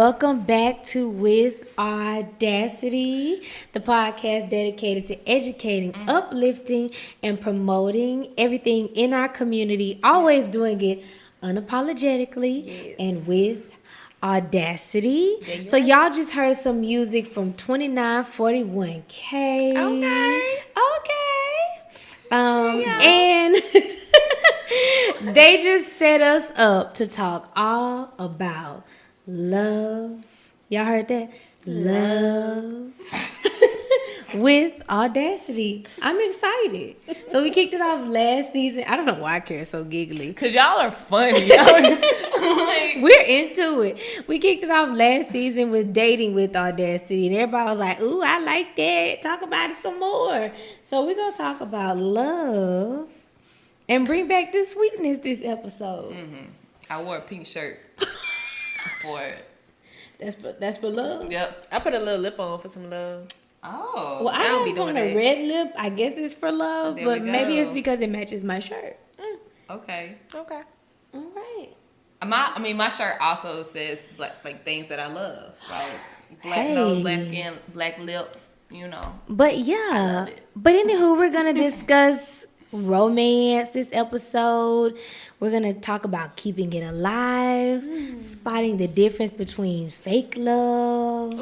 welcome back to With Audacity, the podcast dedicated to educating, uplifting, and promoting everything in our community, always doing it unapologetically and with audacity. So y'all just heard some music from 2941K. And they just set us up to talk all about love. Y'all heard that? Love. With audacity. I'm excited. So we kicked it off last season. I don't know why Kara's so giggly. Because y'all are funny. We're into it. We kicked it off last season with dating with audacity. And everybody was like, ooh, I like that. Talk about it some more. So we're going to talk about love and bring back the sweetness this episode. Mm-hmm. I wore a pink shirt for it. That's for love? Yep. I put a little lip on for some love. Oh. Well, I don't be doing a that. red lip. I guess it's for love, There but we maybe go. it's because it matches my shirt. Okay. Okay. All right. My shirt also says like things that I love. Like black Hey. nose, black skin, black lips, you know. But I yeah, love it. but anywho, we're gonna discuss romance this episode. We're gonna talk about keeping it alive, spotting the difference between fake love,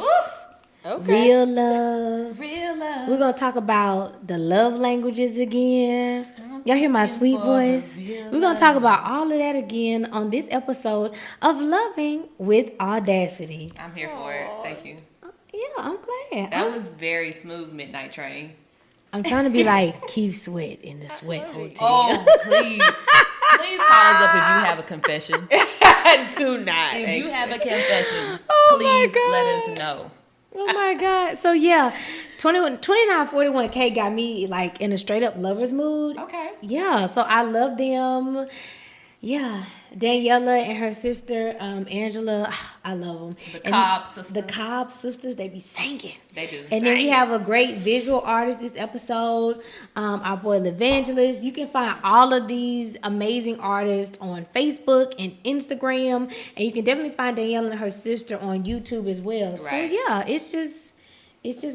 Okay. real love. Real love. We're gonna talk about the love languages again. Y'all hear my sweet for voice? the real We're gonna talk about all of that again on this episode of Loving with Audacity. I'm here for it. Thank you. Yeah, I'm glad. That was very smooth, Midnight Train. I'm trying to be like Keith Sweat in the Sweat Hotel. Oh, please. Please call us up if you have a confession. Do not. If you have a confession, Oh my please God. let us know. Oh my God. So yeah, 2941K got me like in a straight up lover's mood. Okay. Yeah, so I love them. Yeah, Daniela and her sister, Angela, I love them. The Cobb sisters. The Cobb sisters, they be singing. They do. And then we have a great visual artist this episode, our boy Levangelist. You can find all of these amazing artists on Facebook and Instagram, and you can definitely find Danielle and her sister on YouTube as well. So Right. yeah, it's just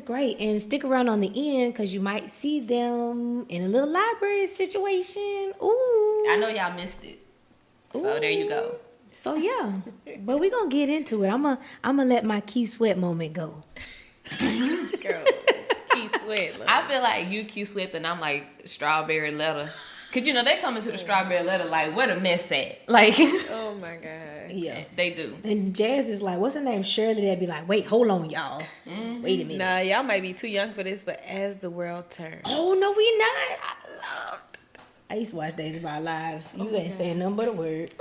great. And stick around on the end because you might see them in a little library situation. Ooh, I know y'all missed it. So there you go. So yeah, but we're gonna get into it. I'm gonna let my Keith Sweat moment go. Girl, Keith Sweat. Like. I feel like you Q Swift and I'm like Strawberry Letter. Cause you know they come into the Strawberry Letter like where the mess at? Like Oh my God. Yeah. they do. And Jazz is like, what's her name? Shirley. They'd be like, wait, hold on, y'all. Wait a minute. Nah, y'all might be too young for this, but as the world turns. Oh no, we not. I used to watch Days of Our Lives. You ain't saying nothing but a word.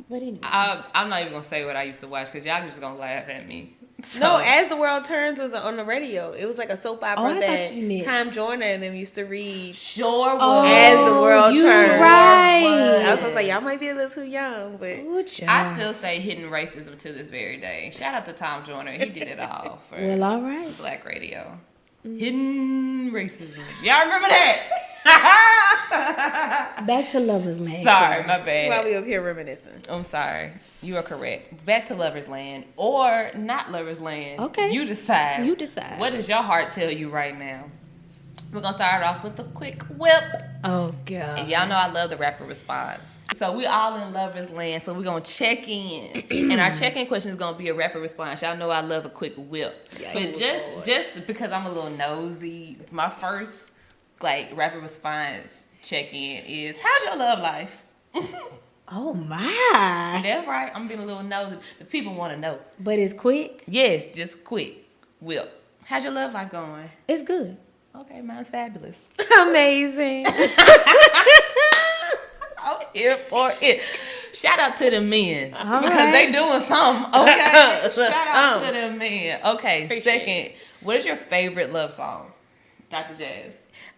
But anyway. I'm not even gonna say what I used to watch because y'all just gonna laugh at me. So, No, As the World Turns was on the radio. It was like a soap opera I thought that you meant- Tom Joyner and them used to read. sure Oh, was. As the world you turns. right. I was just like, y'all might be a little too young, but Ooh, I child. still say hidden racism to this very day. Shout out to Tom Joyner. He did it all for Well, all right. Black radio. Hidden racism. Y'all remember that? Back to Lover's Land. Sorry, my bad. while we up here reminiscing. I'm sorry. You are correct. Back to Lover's Land or not Lover's Land. Okay. You decide. You decide. What does your heart tell you right now? We're going to start off with a quick whip. Oh God. And y'all know I love the rapid response. So we all in Lover's Land. So we're going to check in. And our check-in question is going to be a rapid response. Y'all know I love a quick whip. But just because I'm a little nosy, my first like rapid response check-in is, how's your love life? Oh my. That's right. I'm being a little nosy. The people want to know. But it's quick. Yes, just quick. Whip. How's your love life going? It's good. Okay, mine's fabulous. Amazing. I'm here for it. Shout out to the men. All because right. they doing something. Okay. Shout out to Something. the men. Okay, Appreciate second. What is your favorite love song? Dr. Jazz.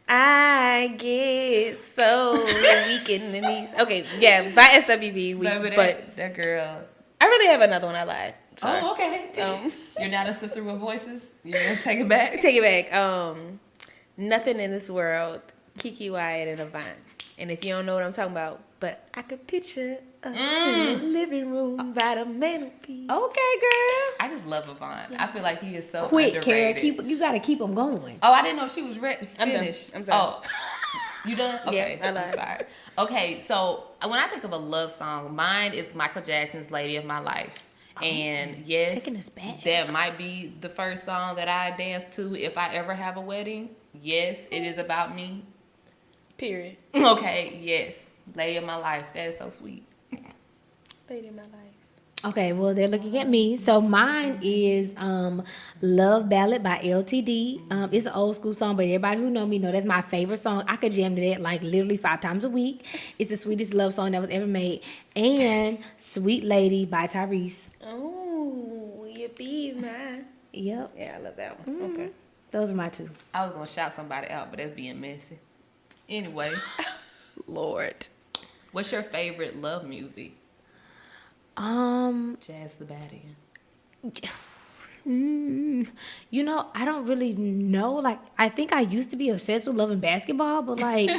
I get so weak in the knees. Okay, yeah, by SWV. But that girl. I really have another one I lied. Sorry. Oh, okay. Um, You're not a sister with voices? You're going to take it back? Take it back. Nothing in this world, Kiki Wyatt and Avant. And if you don't know what I'm talking about, but I could picture In the living room by the mantelpiece. Okay, girl. I just love Avant. I feel like he is so Quick, Kara. underrated. You gotta keep them going. Oh, I didn't know she was I'm done. finished. I'm sorry. Oh, you done? Okay, Yeah, I I'm lied. sorry. Okay, so when I think of a love song, mine is Michael Jackson's "Lady of My Life." And yes, Taking us back. that might be the first song that I dance to if I ever have a wedding. Yes, it is about me. Period. Okay, yes, "Lady of My Life." That is so sweet. Lady in my life. Okay, well they're looking at me. So mine is "Love Ballad" by LTD. It's an old school song, but everybody who know me know that's my favorite song. I could jam to that like literally 5 times a week. It's the sweetest love song that was ever made. And "Sweet Lady" by Tyrese. Oh, you be mine. Yep. Yeah, I love that one. Okay. Those are my two. I was gonna shout somebody out, but that's being messy. Anyway, Lord. what's your favorite love movie? Jazz the Badian. You know, I don't really know. Like, I think I used to be obsessed with Love and Basketball, but like,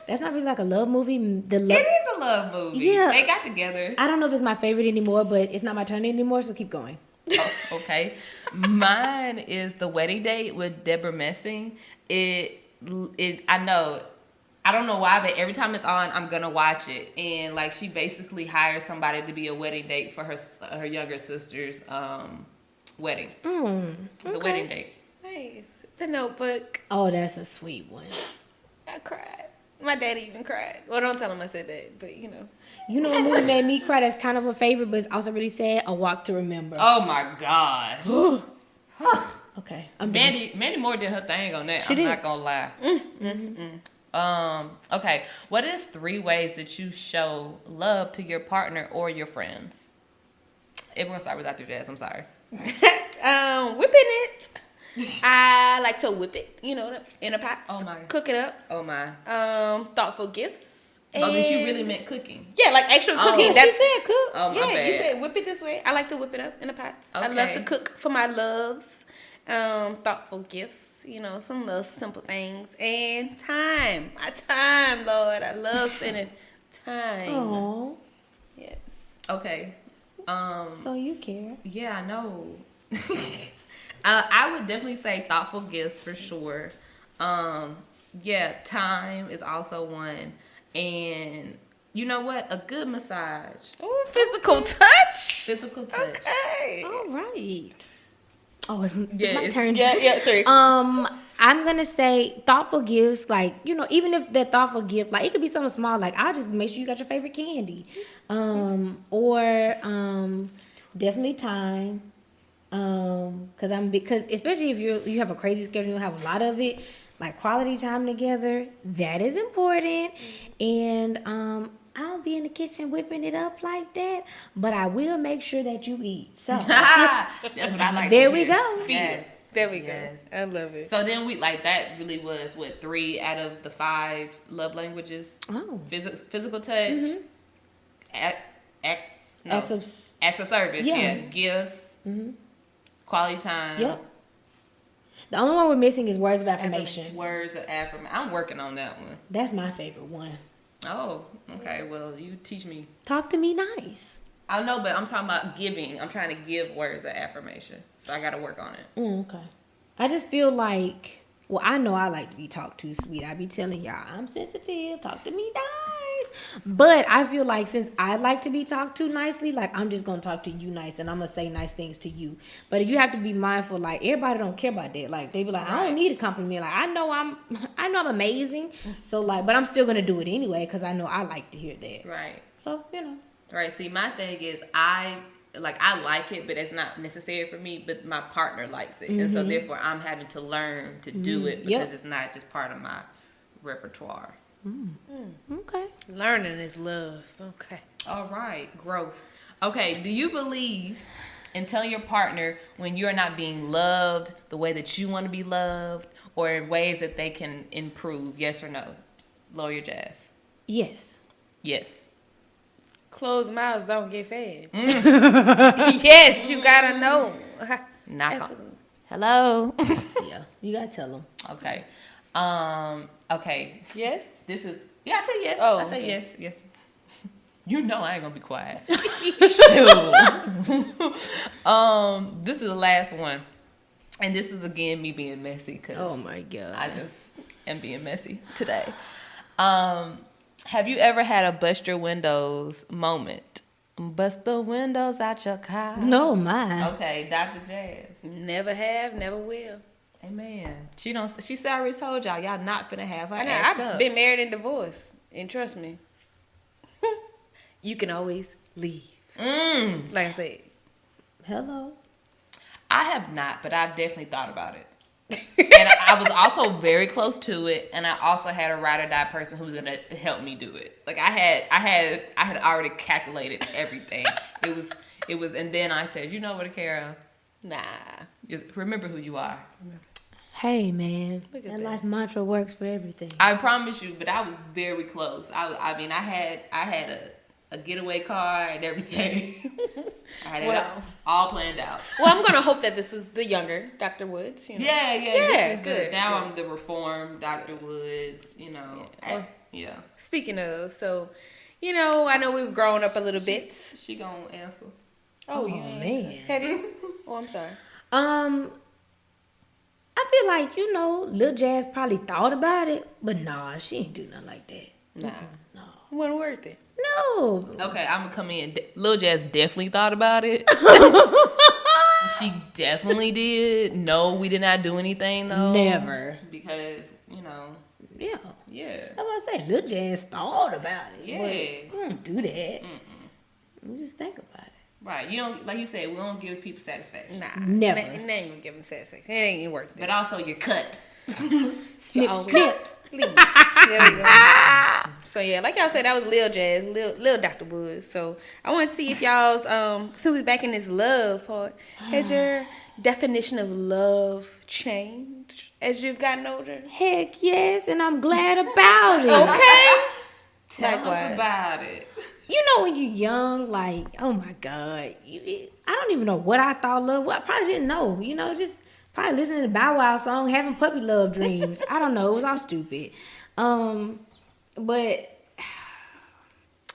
that's not really like a love movie. It is a love movie. Yeah. They got together. I don't know if it's my favorite anymore, but it's not my turn anymore, so keep going. Oh, okay. Mine is The Wedding Date with Deborah Messing. I know. I don't know why, but every time it's on, I'm gonna watch it. And like, she basically hires somebody to be a wedding date for her younger sister's wedding. The wedding date. Nice. The Notebook. Oh, that's a sweet one. I cried. My daddy even cried. Well, don't tell him I said that, but you know. You know what movie made me cry that's kind of a favorite, but it's also really sad? A Walk to Remember. Oh my gosh. Okay, I'm done. Mandy Moore did her thing on that. She I'm did. not gonna lie. Okay. What is 3 ways that you show love to your partner or your friends? Everyone start with Dr. Jazz. I'm sorry. Whipping it. I like to whip it, you know, in a pot. Oh my. Cook it up. Oh my. Thoughtful gifts. Oh, that you And- really meant cooking. Yeah, like actual cooking. Oh. That's She said cook. Oh my yeah, bad. you said whip it this way. I like to whip it up in a pot. I love Okay. to cook for my loves. Thoughtful gifts, you know, some little simple things. And time. My time, Lord. I love spending time. Oh, Yes. Okay. so you care. Yeah, I know. I would definitely say thoughtful gifts for sure. Yeah, time is also one. And you know what? A good massage. Oh, physical touch. Physical touch. Okay. All right. Oh, Yeah, my it's- turn. Yeah, 3. I'm gonna say thoughtful gifts, like, you know, even if that thoughtful gift, like, it could be something small, like, I'll just make sure you got your favorite candy, or definitely time, because especially if you have a crazy schedule, you have a lot of it, like quality time together, that is important, and I don't be in the kitchen whipping it up like that, but I will make sure that you eat. So That's what I like. There to we hear. go. Yes. There we go. Yes. I love it. So then that really was what 3 out of the 5 love languages. Oh. Physical touch, acts of service. Yeah. Yeah, gifts, quality time. Yep. The only one we're missing is words of affirmation. Words of affirmation. I'm working on that one. That's my favorite one. Oh, okay. Well, you teach me. Talk to me nice. I know, but I'm talking about giving. I'm trying to give words of affirmation, so I got to work on it. Okay. I just feel like, well, I know I like to be talked to sweet. I be telling y'all I'm sensitive. Talk to me nice. But I feel like since I like to be talked to nicely, like I'm just gonna talk to you nice and I'm gonna say nice things to you. But you have to be mindful. Like everybody don't care about that. Like they be like, I don't need a compliment. Like I know I'm amazing. So like, but I'm still gonna do it anyway because I know I like to hear that. Right. So you know. Right. See, my thing is I like it, but it's not necessary for me. But my partner likes it, and so therefore I'm having to learn to do it because it's not just part of my repertoire. Okay. Learning is love. Okay. All right, growth. Okay, do you believe in telling your partner when you're not being loved the way that you want to be loved, or in ways that they can improve? Yes or no? Lower your jazz. Yes. Yes. Closed mouths don't get fed. Yes, you gotta know. Knock on. Absolutely. Hello. Yeah. You gotta tell them. Okay. Okay. Yes. This is. Yeah, I say yes. Oh, I say okay. yes. Yes. You know I ain't gonna be quiet. Shoot. This is the last one. And this is again me being messy because Oh my God. I just am being messy today. Have you ever had a bust your windows moment? Bust the windows out your car. No, my. Okay, Dr. Jazz. Never have, never will. Amen. She already told y'all not finna have her I know, act I've up. been married and divorced, and trust me, you can always leave. Like I said. Hello. I have not, but I've definitely thought about it. And I was also very close to it, and I also had a ride or die person who was gonna help me do it. Like I had already calculated everything. It was, and then I said, you know what, Kara? Nah. Remember who you are. Hey, man. Look at That that. life mantra works for everything. I promise you, but I was very close. I mean, I had a getaway car and everything. I had it all planned out. Well, I'm gonna hope that this is the younger Dr. Woods. You know? Yeah, Yeah, good. good, Now good. I'm the reformed Dr. Woods. You know, yeah. Speaking of, so, you know, I know we've grown up a little bit. She gonna answer. Oh, Oh, you man. Have you? Oh, I'm sorry. I feel like, you know, Lil Jazz probably thought about it, but nah, she ain't do nothing like that. Nah. No. It wasn't worth it. No. Okay, I'm gonna come in. Lil Jazz definitely thought about it. She definitely did. No, we did not do anything though. Never. Because, you know, Yeah. yeah. That's what I say. Lil Jazz thought about it. Yeah. But we don't do that. We just think about it. Right. You don't, like you said, we don't give people satisfaction. Nah. Never. They ain't gonna give him satisfaction. It ain't worth it. But also you're cut. Snip, Oh, snip. Please. There we go. So yeah, like y'all said, that was Lil Jazz, Lil Dr. Woods. So I want to see if y'all's since we're back in this love part, has your definition of love changed as you've gotten older? Heck yes, and I'm glad about it. Okay. Tell Likewise. us about it. You know when you're young, like, oh my God. I don't even know what I thought love was. I probably didn't know. You know, just probably listening to Bow Wow song, having puppy love dreams. I don't know. It was all stupid. But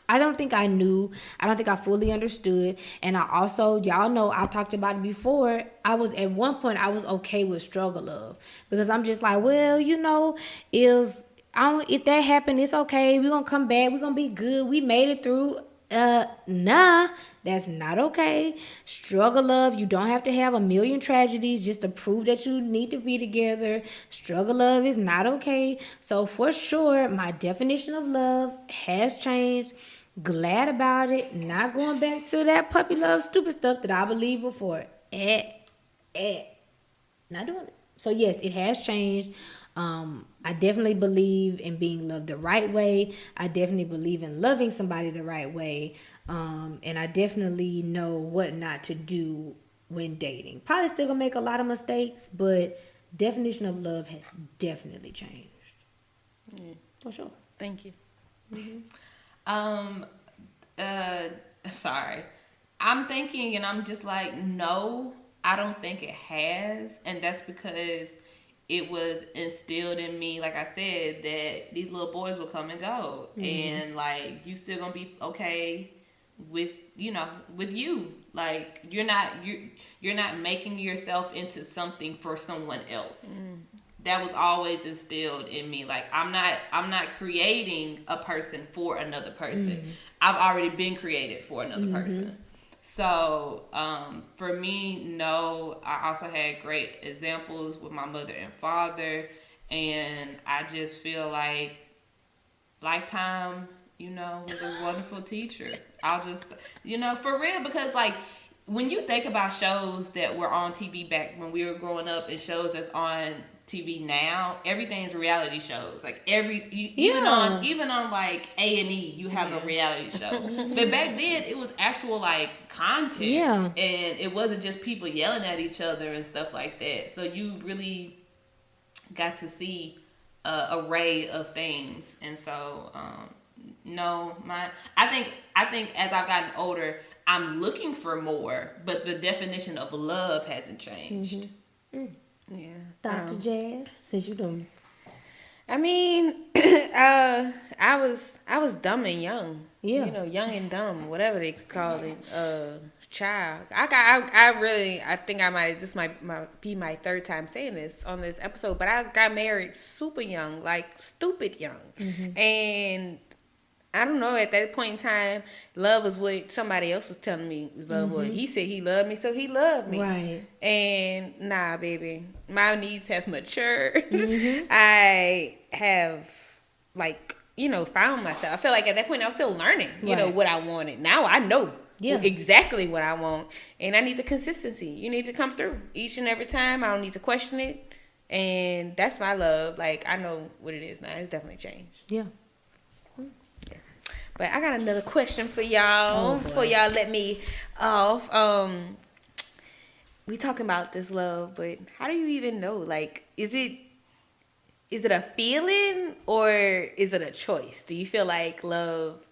I don't think I knew. I don't think I fully understood. And I also, y'all know, I talked about it before. At one point, I was okay with struggle love. Because I'm just like, well, you know, if that happened, it's okay. We're going to come back. We're going to be good. We made it through. Nah, that's not okay. Struggle love, you don't have to have a million tragedies just to prove that you need to be together. Struggle love is not okay. So for sure, my definition of love has changed. Glad about it. Not going back to that puppy love stupid stuff that I believed before. Not doing it. So yes, it has changed. I definitely believe in being loved the right way. I definitely believe in loving somebody the right way. And I definitely know what not to do when dating. Probably still gonna make a lot of mistakes, but definition of love has definitely changed. For sure. Thank you. Sorry. I'm thinking and I'm just like, no, I don't think it has. And that's because it was instilled in me, like I said, that these little boys will come and go. And like, you still gonna be okay with, you know, with you. Like, you're not making yourself into something for someone else. That was always instilled in me. Like, I'm not creating a person for another person. I've already been created for another person. So, for me, no, I also had great examples with my mother and father. And I just feel like Lifetime, you know, was a wonderful teacher. I'll just, you know, for real, because like, when you think about shows that were on TV back when we were growing up and shows that's on TV now, everything's reality shows. Like even on like A&E, you have a reality show. But back then, it was actual like content, and it wasn't just people yelling at each other and stuff like that. So you really got to see an array of things, and so no, I think as I've gotten older, I'm looking for more, but the definition of love hasn't changed. Yeah. Dr. Jazz, since you done. I mean, I was dumb and young. Yeah. Young and dumb, whatever they could call it. Child. I think I might, this might be my third time saying this on this episode, but I got married super young, like stupid young. And I don't know, at that point in time, love was what somebody else was telling me love was. He said he loved me, so he loved me. Right. And nah, baby, my needs have matured. I have, like, found myself. I feel like at that point I was still learning, what I wanted. Now I know exactly what I want. And I need the consistency. You need to come through each and every time. I don't need to question it. And that's my love. Like, I know what it is now. It's definitely changed. Yeah. But I got another question for y'all before y'all let me off. We talking about this love, but how do you even know? Like, is it a feeling or is it a choice? Do you feel like love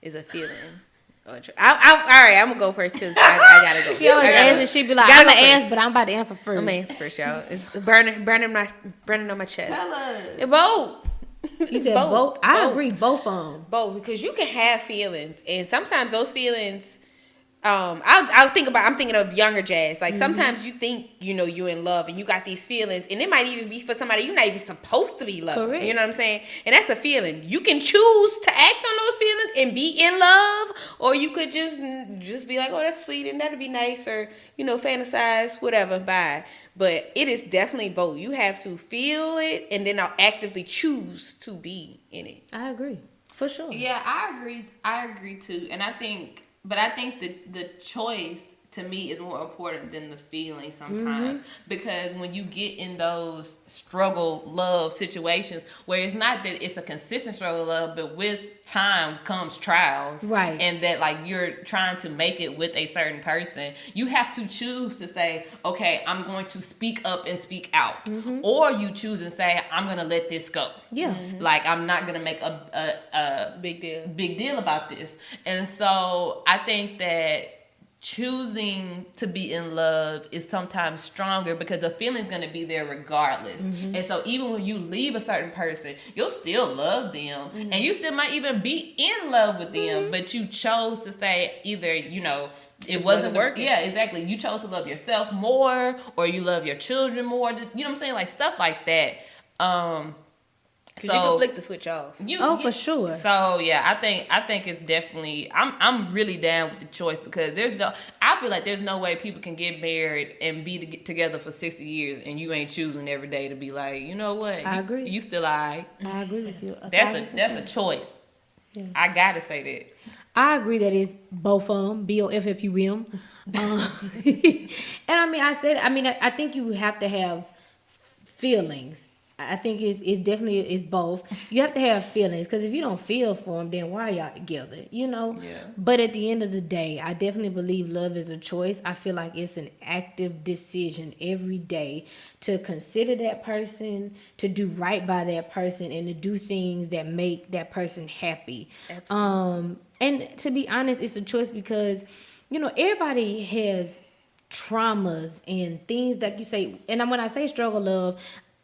is a feeling or a choice? All right, I'm gonna go first because I gotta go. She always asks and she be like, I'm gonna ask, but I'm about to answer first. I'm gonna answer first, y'all. It's burning on my chest. Tell us. Both. You said both? I agree, both of them. Both, because you can have feelings, and sometimes those feelings, I'm thinking of younger Jazz. Like, sometimes you think, you're in love, and you got these feelings, and it might even be for somebody you're not even supposed to be loving. Correct. You know what I'm saying? And that's a feeling. You can choose to act on those feelings and be in love, or you could just be like, oh, that's sweet, and that'd be nice, or, fantasize, whatever, bye. But it is definitely both. You have to feel it, and then I'll actively choose to be in it. I agree, for sure. Yeah, I agree too. And I think the choice to me is more important than the feeling sometimes, because when you get in those struggle love situations where it's not that it's a consistent struggle love, but with time comes trials, right? And that, like, you're trying to make it with a certain person, you have to choose to say, okay, I'm going to speak up and speak out, or you choose and say, I'm going to let this go. Yeah. Like, I'm not going to make a big deal about this. And so I think that choosing to be in love is sometimes stronger because the feeling's going to be there regardless. And so even when you leave a certain person, you'll still love them, and you still might even be in love with them, but you chose to say either, it wasn't working. Yeah, exactly. You chose to love yourself more, or you love your children more. You know what I'm saying? Like, stuff like that. So you can flick the switch off. For sure. So yeah, I think it's definitely, I'm really down with the choice, because I feel like there's no way people can get married and be together for 60 years and you ain't choosing every day to be like, you know what? I agree. You still I agree with you. That's a choice. Yeah. I gotta say that. I agree that it's both of them, BOFFUM. And I think you have to have feelings. I think it's definitely both. You have to have feelings, because if you don't feel for them, then why are y'all together? Yeah. But at the end of the day, I definitely believe love is a choice. I feel like it's an active decision every day to consider that person, to do right by that person, and to do things that make that person happy. Absolutely. And to be honest, it's a choice because, everybody has traumas and things that you say. And when I say struggle love,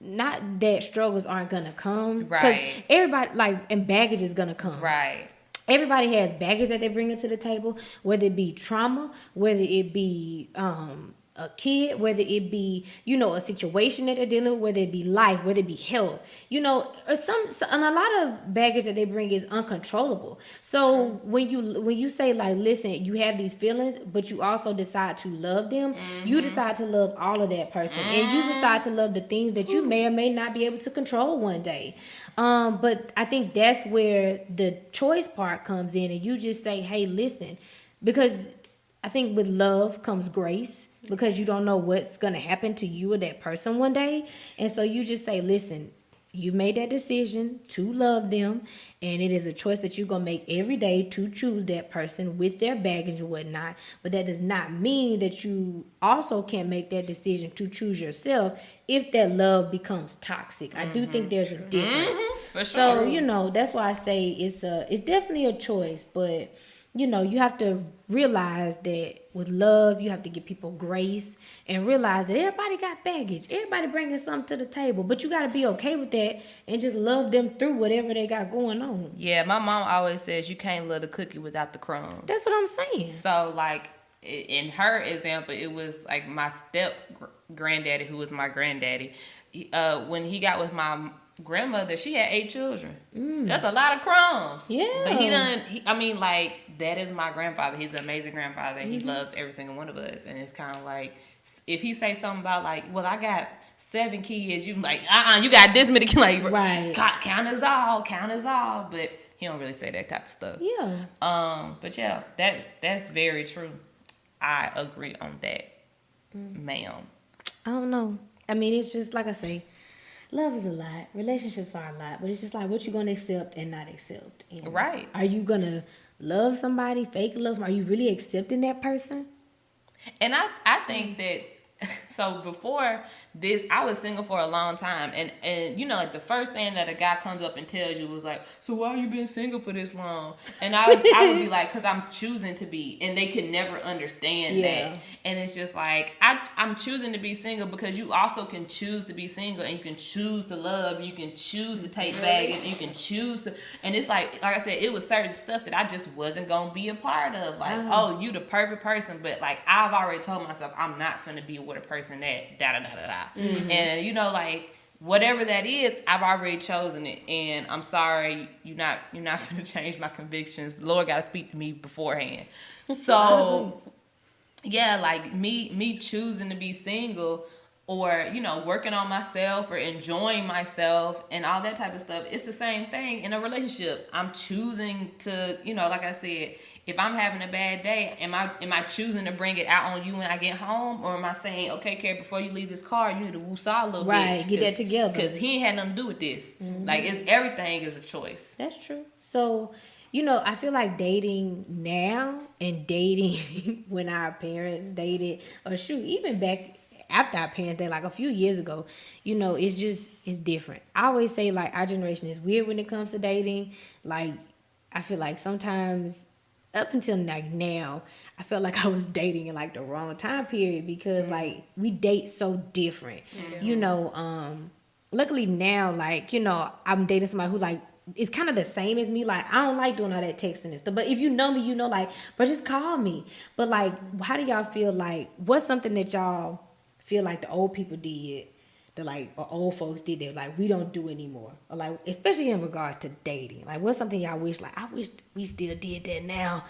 not that struggles aren't gonna come, because everybody, and baggage is gonna come. Right. Everybody has baggage that they bring into the table, whether it be trauma, whether it be a kid, whether it be, a situation that they're dealing with, whether it be life, whether it be health, or and a lot of baggage that they bring is uncontrollable. So when you say, like, listen, you have these feelings, but you also decide to love them, you decide to love all of that person, and you decide to love the things that you may or may not be able to control one day. But I think that's where the choice part comes in, and you just say, hey, listen, because I think with love comes grace, because you don't know what's going to happen to you or that person one day. And so you just say, listen, you made that decision to love them, and it is a choice that you're going to make every day to choose that person with their baggage and whatnot. But that does not mean that you also can't make that decision to choose yourself if that love becomes toxic. I do think there's a difference. For sure. So, that's why I say it's definitely a choice, but you have to realize that with love, you have to give people grace and realize that everybody got baggage. Everybody bringing something to the table, but you got to be okay with that and just love them through whatever they got going on. Yeah, my mom always says you can't love the cookie without the crumbs. That's what I'm saying. So, like, in her example, it was like my step granddaddy, who was my granddaddy. When he got with my grandmother, she had 8 children. That's a lot of crumbs. Yeah. But that is my grandfather. He's an amazing grandfather. He loves every single one of us. And it's kind of like, if he say something about like, well, I got 7 kids, you like, you got this many kids. Like, right. Count us all. But he don't really say that type of stuff. Yeah. But yeah, that's very true. I agree on that, ma'am. I don't know. I mean, it's just like I say, love is a lot. Relationships are a lot. But it's just like what you're going to accept and not accept. Right. Are you going to love somebody, fake love? Are you really accepting that person? And I think that, so before this, I was single for a long time. And like the first thing that a guy comes up and tells you was like, so why you been single for this long? And I would be like, because I'm choosing to be. And they could never understand that. And it's just like, I'm choosing to be single because you also can choose to be single and you can choose to love. You can choose to take baggage. And you can choose to. And it's like I said, it was certain stuff that I just wasn't going to be a part of. Like, you the perfect person. But like, I've already told myself, I'm not going to be with a person that da-da-da-da-da. And like whatever that is, I've already chosen it, and I'm sorry, you're not gonna change my convictions. The Lord gotta speak to me beforehand. So yeah, like me choosing to be single, or working on myself or enjoying myself and all that type of stuff, it's the same thing in a relationship. I'm choosing to, like I said, if I'm having a bad day, am I choosing to bring it out on you when I get home? Or am I saying, okay, Carrie, before you leave this car, you need to woosah a little bit. Right, get that together. Because he ain't had nothing to do with this. Like, everything is a choice. That's true. So, I feel like dating now and dating when our parents dated, or even back after our parents dated, like a few years ago, it's different. I always say, like, our generation is weird when it comes to dating. Like, I feel like sometimes, up until like now, I felt like I was dating in like the wrong time period because like we date so different. Luckily now, like, I'm dating somebody who like is kind of the same as me. Like, I don't like doing all that texting and stuff. But if you know me, like, but just call me. But like, how do y'all feel like, what's something that y'all feel like the old people did that like, or old folks did that like we don't do anymore? Or like, especially in regards to dating. Like, what's something y'all wish, like, I wish we still did that now.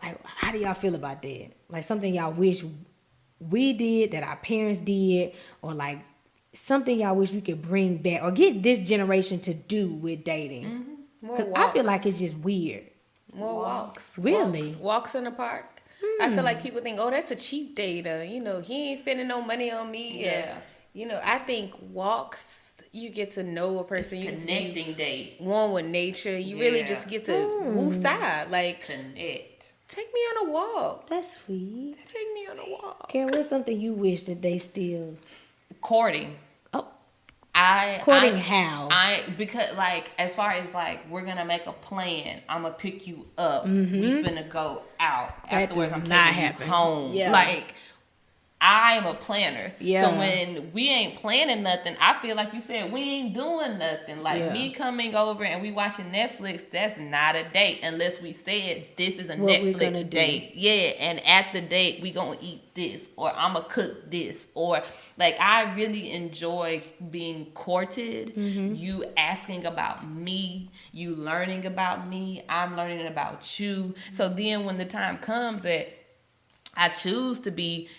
Like, how do y'all feel about that? Like, something y'all wish we did that our parents did, or like something y'all wish we could bring back or get this generation to do with dating. Because I feel like it's just weird. More walks. Really? Walks in the park. I feel like people think, oh, that's a cheap date. He ain't spending no money on me. Yeah. I think walks, you get to know a person. You Connecting date. One with nature. You really just get to woosah. Like, connect. Take me on a walk. That's sweet. Take me on a walk. Karen, what's something you wish that they still... Courting. Oh. Courting how? Because like, as far as like, we're gonna make a plan. I'm gonna pick you up. We finna go out. That afterwards. I'm not taking happen. you home. Yeah. Like, I am a planner. Yeah. So when we ain't planning nothing, I feel like you said, we ain't doing nothing. Like, me coming over and we watching Netflix, that's not a date unless we said this is a Netflix date. Yeah, and at the date, we gonna eat this, or I'm gonna cook this, or like, I really enjoy being courted. You asking about me, you learning about me, I'm learning about you. So then when the time comes that I choose to be,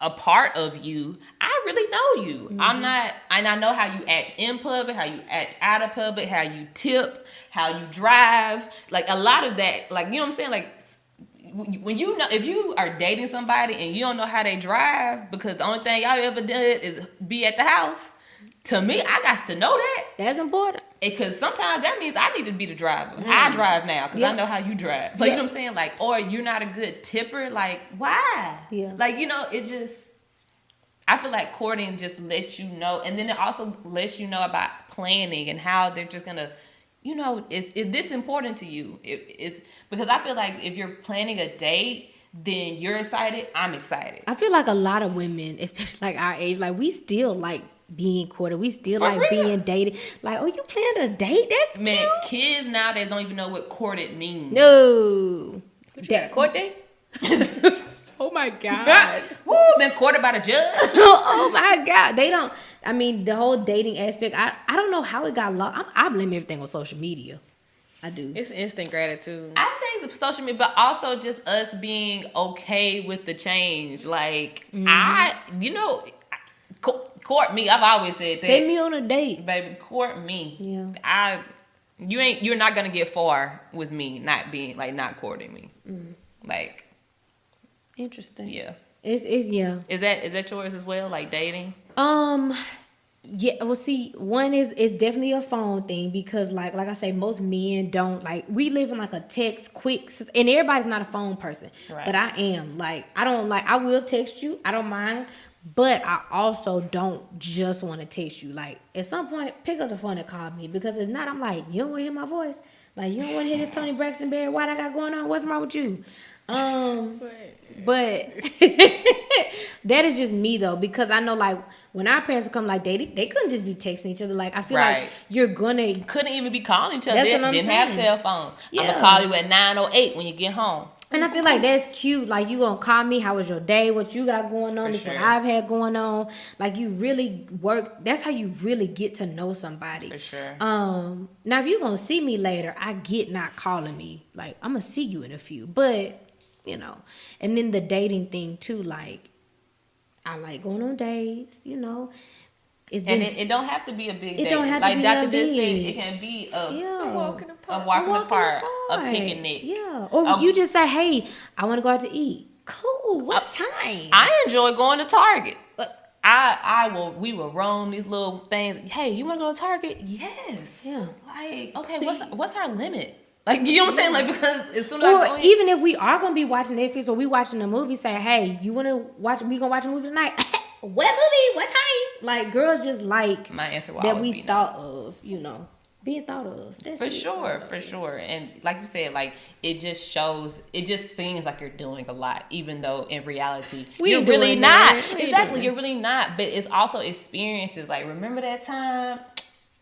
a part of you, I really know you. I'm not, and I know how you act in public, how you act out of public, how you tip, how you drive. Like, a lot of that, like, you know what I'm saying? Like, when if you are dating somebody and you don't know how they drive because the only thing y'all ever did is be at the house, to me, I got to know that. That's important. Because sometimes that means I need to be the driver. I drive now because I know how you drive. Like, you know what I'm saying? Like, or you're not a good tipper. Like, why? Yeah. Like, it just, I feel like courting just lets you know. And then it also lets you know about planning and how they're just going to you know, is this important to you? It's because I feel like if you're planning a date, then you're excited, I'm excited. I feel like a lot of women, especially like our age, like we still like being courted. We still For like real. being dated. Like, oh, you planned a date? That's Man, cute. kids nowadays don't even know what courted means. No. What you got, a court date? Oh my God. Woo, been courted by the judge. Oh my God. They don't. I mean, the whole dating aspect, I don't know how it got lost. I blame everything on social media. I do. It's instant gratitude. I think it's social media, but also just us being okay with the change. Like, court me. I've always said that. Take me on a date. Baby, court me. Yeah. You're not gonna get far with me not courting me. Like, Interesting. yeah. It's yeah. Is that yours as well? Like dating? Yeah, well, see, one is definitely a phone thing because, like I say, most men don't like. We live in like a text quick, and everybody's not a phone person, Right. but I am. Like, I don't like. I will text you. I don't mind, but I also don't just want to text you. Like, at some point, pick up the phone and call me because if not, I'm like, you don't want to hear my voice. Like, you don't want to hear this Tony Braxton Barry White I got going on. What's wrong with you? But that is just me though, because I know like when our parents would come, like they couldn't just be texting each other. Like I feel Right. like you're gonna Couldn't even be calling each other. That's what I'm Didn't have saying. cell phones. I'm Yeah. gonna call you at 9:08 when you get home. and I feel like that's cute. Like you gonna call me, how was your day? What you got going on? For This what sure. I've had going on. Like you really work. That's how you really get to know somebody. For sure. Now if you gonna see me later, I get not calling me. Like I'm gonna see you in a few, but you know. And then the dating thing too. Like I like going on dates. You know. It's And been, it don't have to be a big It date. don't have to like be Dr. that just said, big. it can be a walk in the park. a walk in the walk park, a park. picnic. Yeah. Or A- you just say, hey, I want to go out to eat. Cool. What time? I enjoy going to Target. We will roam these little things. Hey, you want to go to Target? Yes. Yeah. Like, okay, what's our limit? Like, you know what I'm saying? Like, because as soon as I go Or in, even if we are gonna be watching Netflix or we watching a movie, say, hey, you wanna watch? We gonna watch a movie tonight? What movie? What time? Like girls just like my answer will that always we be no. thought of, you know, being thought of. That's For it. sure. And like you said, like it just seems like you're doing a lot, even though in reality We you're ain't really doing not. that. We ain't Exactly, doing you're really not. But it's also experiences. Like, remember that time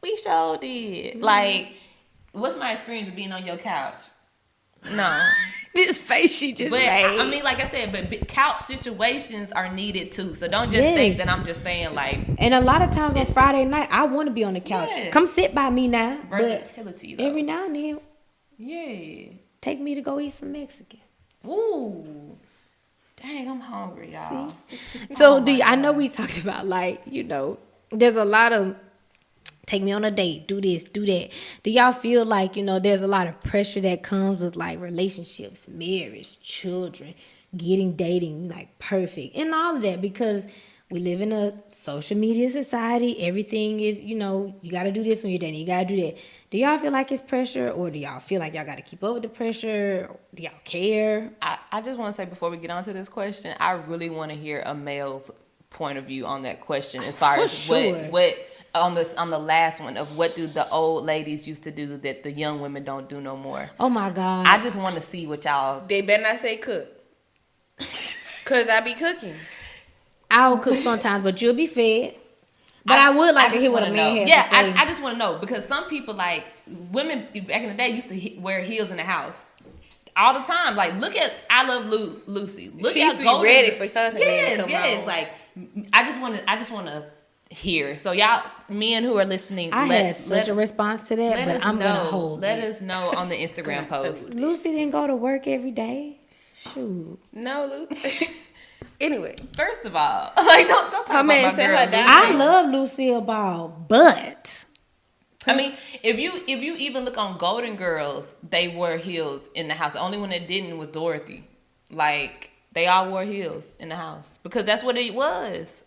we sure did. Like, what's my experience of being on your couch? No. This face she just But made. I mean, like I said, but couch situations are needed too. So don't just Yes. think that I'm just saying like And a lot of times on It's Friday night, I want to be on the couch. Yeah. Come sit by me now. But versatility though. every now and then, Yeah. take me to go eat some Mexican. Ooh. Dang, I'm hungry, y'all. So Oh my I know God. we talked about like, you know, there's a lot of take me on a date, do this, do that. Do y'all feel like, you know, there's a lot of pressure that comes with like relationships, marriage, children, getting dating like perfect and all of that because we live in a social media society. Everything is, you know, you got to do this when you're dating. You got to do that. Do y'all feel like it's pressure or do y'all feel like y'all got to keep up with the pressure? Do y'all care? I just want to say before we get on to this question, I really want to hear a male's point of view on that question as far For as sure. what on the last one of what do the old ladies used to do that the young women don't do no more. Oh my God. I just want to see what y'all. They better not say cook. Cause I be cooking. I'll cook sometimes, but you'll be fed. But I would like to just hear what a wanna man know. has Yeah, to say. I just want to know because some people like women back in the day used to wear heels in the house all the time. Like look at I Love Lucy. Look She at used to be ready for her man to Yes, come yes. home. Like I just want to hear. So y'all men who are listening, I had such a response to that, let but us I'm know. gonna hold Let it. us know on the Instagram post. Lucy didn't go to work every day. Shoot. No, Luke. Anyway, First of all, like don't talk Her about man my sent girl. her down. Lucy. I love Lucille Ball, but I mean, if you even look on Golden Girls, they wore heels in the house. The only one that didn't was Dorothy. Like they all wore heels in the house because that's what it was.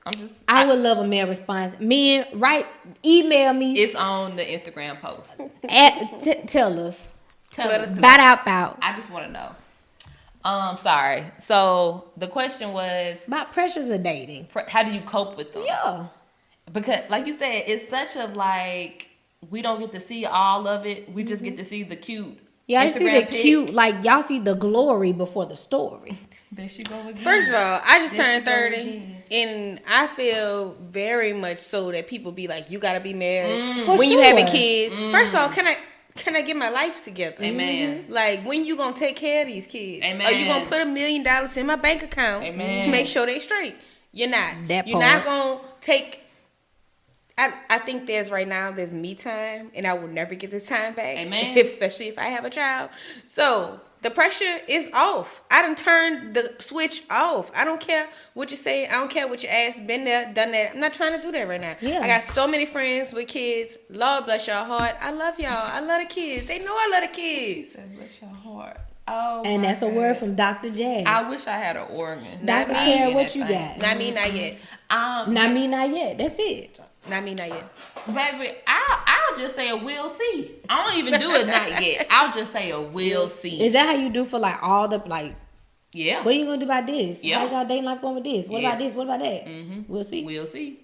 I would love a male response. Men, email me. It's on the Instagram post. Tell us. Tell Let us. us 'cause Bat out. I just want to know. Sorry. So the question was, About pressures of dating. how do you cope with them? Yeah. Because, like you said, it's such a like we don't get to see all of it. We just get to see the cute. Y'all see the pic. cute, like y'all see the glory before the story. There she go again. First of all, I just There turned she go 30, again. and I feel very much so that people be like, "You gotta be married For when you sure. having kids." First of all, can I get my life together? Amen. Like, when you gonna take care of these kids? Amen. Are you gonna put $1 million in my bank account Amen. to make sure they straight? You're not. That You're part. not gonna take. I think there's me time, and I will never get this time back. Amen. Especially if I have a child. So the pressure is off. I done turned the switch off. I don't care what you say. I don't care what you ask. Been there, done that. I'm not trying to do that right now. Yeah. I got so many friends with kids. Lord bless y'all heart. I love y'all. I love the kids. They know I love the kids. Bless your heart. Oh, And my that's a God. word from Dr. Jazz. I wish I had an organ. Dr. Not Care, me. what you got? Not me, not yet. Not me, not yet. That's it. Not me, not yet. Baby, I'll just say a we'll see. I don't even do it not yet. I'll just say a we'll see. Is that how you do for like all the like? Yeah. What are you gonna do about this? Yeah. How's y'all dating life going with this? What about Yes. this? What about that? We'll see. We'll see.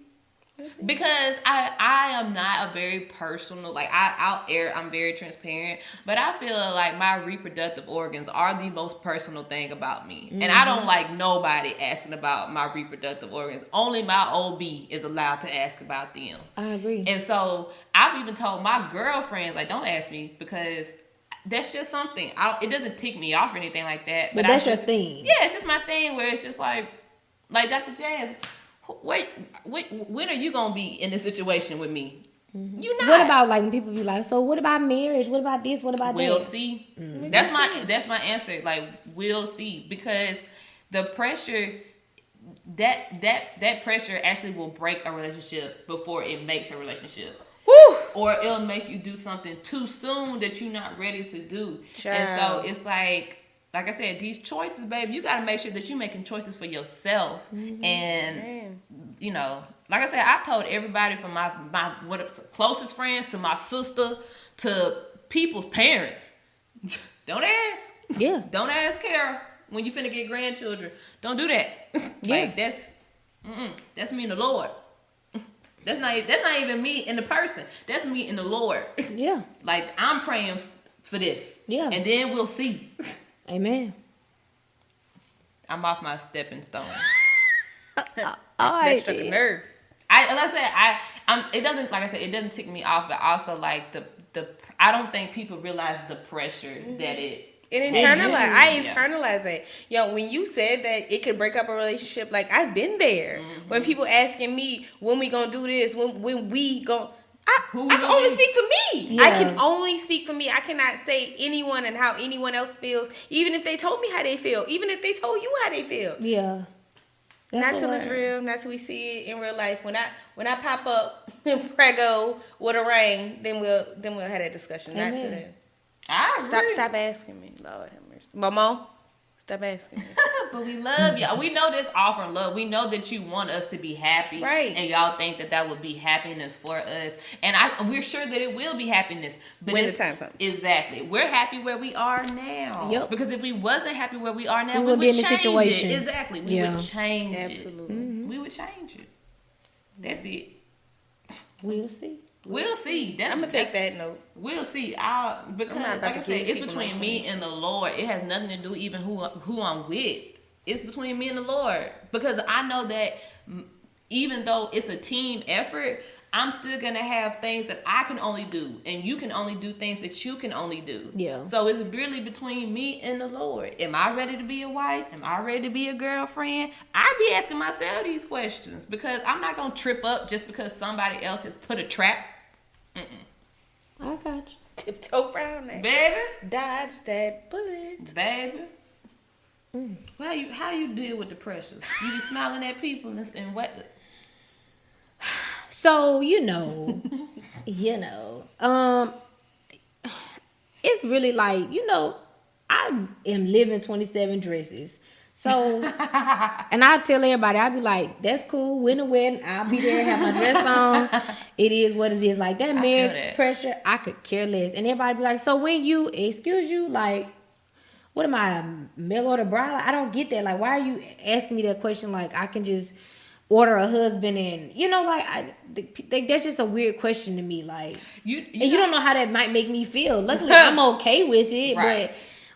Because I am not a very personal, like I'm very transparent, but I feel like my reproductive organs are the most personal thing about me. And I don't like nobody asking about my reproductive organs. Only my OB is allowed to ask about them. I agree. And so I've even told my girlfriends, like, don't ask me, because that's just something. It doesn't tick me off or anything like that. But that's your thing. Yeah, it's just my thing where it's just like Dr. Jazz, when are you gonna be in this situation with me? You not. What about like when people be like, so what about marriage? What about this? What about We'll that? see. That's my answer. Like, we'll see, because the pressure that pressure actually will break a relationship before it makes a relationship. Woo! Or it'll make you do something too soon that you're not ready to do. And so it's like I said, these choices, baby, you got to make sure that you're making choices for yourself. And, you know, like I said, I've told everybody from my closest friends to my sister to people's parents, don't ask. Yeah. Don't ask Kara when you finna get grandchildren. Don't do that. Like, that's me and the Lord. That's not even me and the person. That's me and the Lord. Yeah. Like, I'm praying for this. Yeah. And then we'll see. Amen. I'm off my stepping stone. That struck a nerve. It doesn't tick me off, but also like the I don't think people realize the pressure that it. I internalize it. Yo, when you said that it could break up a relationship, like, I've been there. When people asking me when we gonna do this, when we gonna. I can only speak for me. Yeah. I can only speak for me. I cannot say anyone and how anyone else feels, even if they told me how they feel, even if they told you how they feel. Yeah. Not till it's real, not till we see it in real life. When I pop up in Prego with a ring, then we'll have that discussion. Amen. Not till then. I agree. Stop asking me. Lord have mercy. Mama, stop asking me. But we love y'all. We know this all from love. We know that you want us to be happy. Right. And y'all think that would be happiness for us. And we're sure that it will be happiness. But When the time comes. Exactly. We're happy where we are now. Yep. Because if we wasn't happy where we are now, We we would be in change this situation. it. Exactly. We Yeah. would change Absolutely. it. We would change it. That's it. We'll see. We'll see. I'm gonna take that note. We'll see. Because I'm not about like to I said, keep it's speaking between my me feelings. and the Lord. It has nothing to do even who I'm with. It's between me and the Lord. Because I know that even though it's a team effort, I'm still gonna have things that I can only do, and you can only do things that you can only do. Yeah. So it's really between me and the Lord. Am I ready to be a wife? Am I ready to be a girlfriend? I be asking myself these questions, because I'm not gonna trip up just because somebody else has put a trap. I got you. Tiptoe around that. Baby. Dodge that bullet. Baby. How you deal with the pressures? You be smiling at people and what? So, it's really like, I am living 27 dresses. So, and I tell everybody, I be like, that's cool, win a wedding, I'll be there, have my dress on. It is what it is. Like, that marriage pressure, I could care less. And everybody be like, so when you, excuse you, like, what am I, a mail order bride? I don't get that. Like, why are you asking me that question? Like, I can just order a husband, and that's just a weird question to me. Like, you don't know how that might make me feel. Luckily, I'm okay with it, right.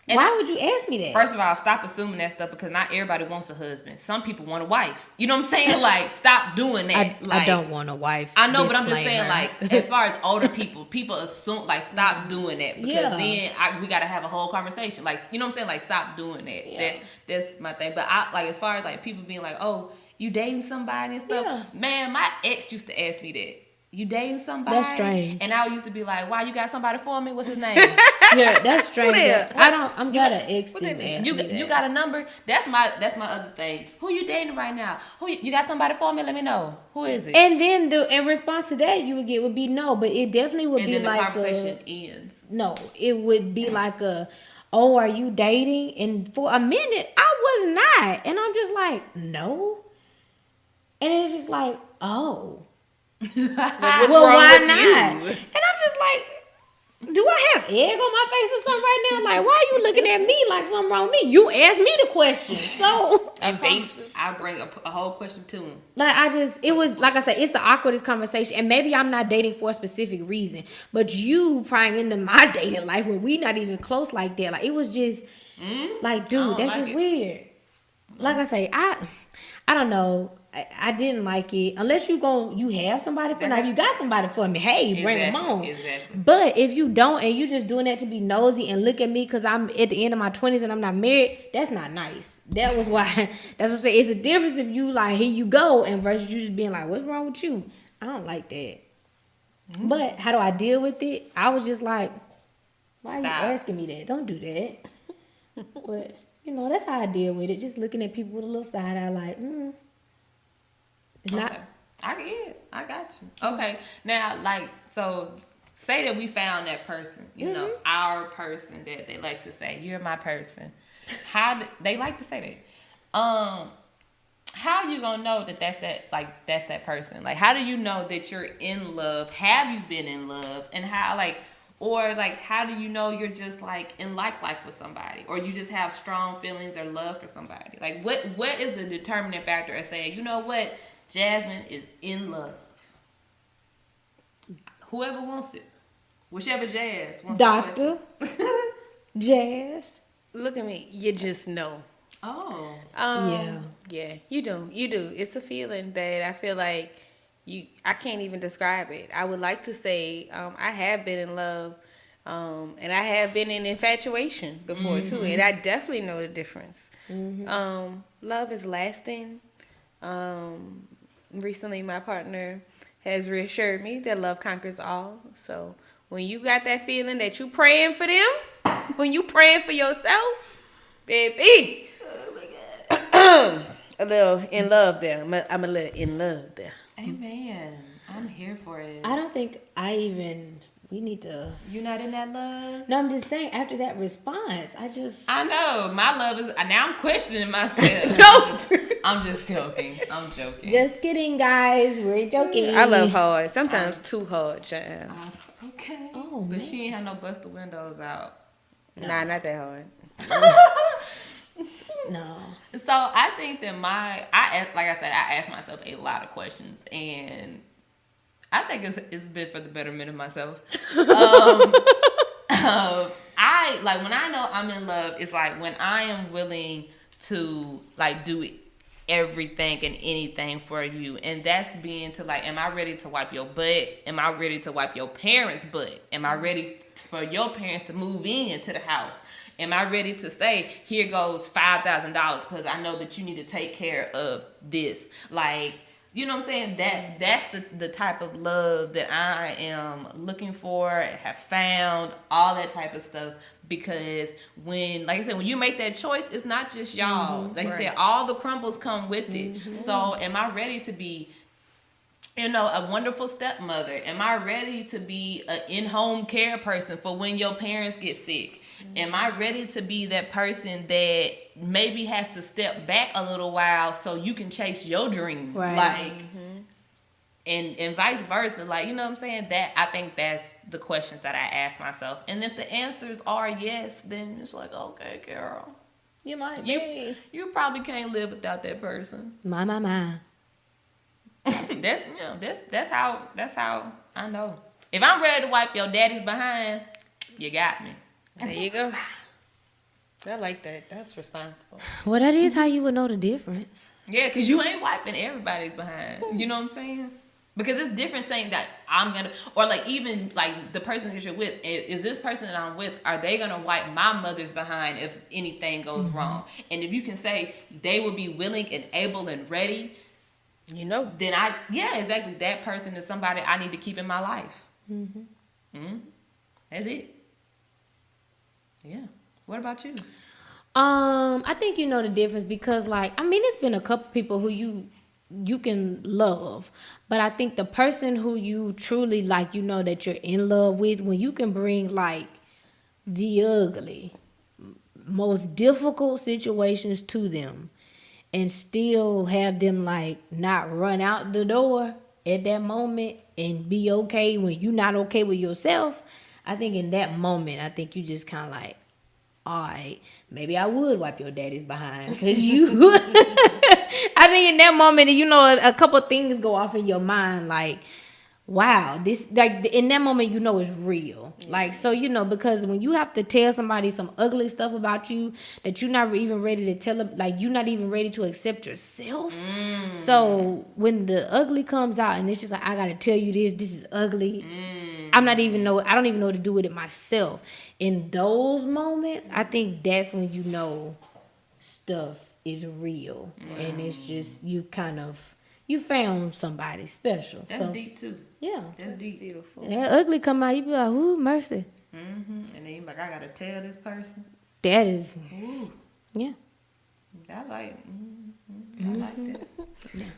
But why would you ask me that? First of all, stop assuming that stuff, because not everybody wants a husband. Some people want a wife. You know what I'm saying? Like, stop doing that. I don't want a wife. I know, but I'm just saying, like, as far as older people assume, like, stop doing that, because then we got to have a whole conversation. Like, you know what I'm saying? Like, stop doing that. Yeah. That's my thing. But as far as like people being like, oh, you dating somebody and stuff, man, my ex used to ask me that. You dating somebody? That's strange. And I used to be like, "Wow, you got somebody for me? What's his name?" Yeah, that's strange. I'm glad an ex didn't ask me that. You got a number? That's my other thing. Who you dating right now? You got somebody for me? Let me know. Who is it? And then in response to that, you would be no, but it definitely would be like the conversation ends. No, it would be like oh, are you dating? And for a minute, I was not, and I'm just like, no, and it's just like, oh. What's wrong with you? And I'm just like, do I have egg on my face or something right now? Like, why are you looking at me like something wrong with me? You asked me the question, so invasive. I bring a whole question to him. Like, it was like I said, it's the awkwardest conversation, and maybe I'm not dating for a specific reason, but you prying into my dating life when we not even close like that. Like, it was just like, dude, that's just weird. Like I say, I don't know. I didn't like it. Unless you have somebody for me. If you got somebody for me, hey, bring them on. Exactly. But if you don't, and you just doing that to be nosy and look at me because I'm at the end of my 20s and I'm not married, that's not nice. That was why. That's what I'm saying. It's a difference if you like, here you go, and versus you just being like, what's wrong with you? I don't like that. Mm-hmm. But how do I deal with it? I was just like, why are you asking me that? Don't do that. But, that's how I deal with it. Just looking at people with a little side eye like, It's not. I get it. I got you. Okay. Now, like, so say that we found that person, our person that they like to say, you're my person. They like to say that. How you gonna know that that's that person? Like, how do you know that you're in love? Have you been in love? And how do you know you're just like in like with somebody, or you just have strong feelings or love for somebody? Like, what is the determining factor of saying, you know what, Jasmine is in love? Whoever wants it, whichever Jazz wants. Doctor Jazz, look at me. You just know. Oh, yeah. You do. It's a feeling that I feel like I can't even describe it. I would like to say I have been in love, and I have been in infatuation before too, and I definitely know the difference. Mm-hmm. Love is lasting. Recently, my partner has reassured me that love conquers all. So when you got that feeling that you praying for them, when you praying for yourself, baby, oh my God, a little in love there. I'm a little in love there. Amen. I'm here for it. I don't think we need to. You're not in that love? No, I'm just saying, after that response, I know. My love is, now I'm questioning myself. No. I'm just joking. I'm joking. Just kidding, guys. We're joking. I love hard. Sometimes too hard, child. Okay. Oh, but she ain't have no bust the windows out. No. Nah, not that hard. No. So I think that like I said, I asked myself a lot of questions, and I think it's been for the betterment of myself. I like when I know I'm in love, it's like when I am willing to like do everything and anything for you, and that's being to like, am I ready to wipe your butt? Am I ready to wipe your parents' butt? Am I ready for your parents to move into the house? Am I ready to say, here goes $5,000 because I know that you need to take care of this? Like, you know what I'm saying? That's the type of love that I am looking for, have found, all that type of stuff. Because when, like I said, when you make that choice, it's not just y'all. Like you said, all the crumbles come with it. So am I ready to be, a wonderful stepmother? Am I ready to be an in-home care person for when your parents get sick? Am I ready to be that person that maybe has to step back a little while so you can chase your dream? Right. Like, and vice versa. Like, you know what I'm saying? I think that's the questions that I ask myself. And if the answers are yes, then it's like, okay, girl. You might be. You probably can't live without that person. My. That's how I know. If I'm ready to wipe your daddy's behind, you got me. There you go. I like that. That's responsible. Well, that is how you would know the difference. Yeah, because you ain't wiping everybody's behind. You know what I'm saying? Because it's different saying that I'm gonna, or like even like the person that you're with, is this person that I'm with, are they gonna wipe my mother's behind if anything goes wrong? And if you can say they will be willing and able and ready, You know. then exactly. That person is somebody I need to keep in my life. That's it. Yeah. What about you? I think you know the difference because, like, I mean, it's been a couple people who you can love, but I think the person who you truly like, you know, that you're in love with, when you can bring like the ugly, most difficult situations to them, and still have them like not run out the door at that moment and be okay when you're not okay with yourself. I think in that moment, I think you just kind of like, all right, maybe I would wipe your daddy's behind because you. I think in that moment, you know, a couple things go off in your mind, like, wow, this, like, in that moment, you know, it's real. Like, so, you know, because when you have to tell somebody some ugly stuff about you that you're not even ready to tell them, like, you're not even ready to accept yourself. So when the ugly comes out and it's just like, I gotta tell you this is ugly. I don't even know what to do with it myself. In those moments, I think that's when you know stuff is real. And it's just, you found somebody special. That's deep too. Yeah. That's deep. Beautiful. And that ugly come out, you be like, ooh, mercy. And then you're like, I gotta tell this person. That is, Ooh, yeah. I like that.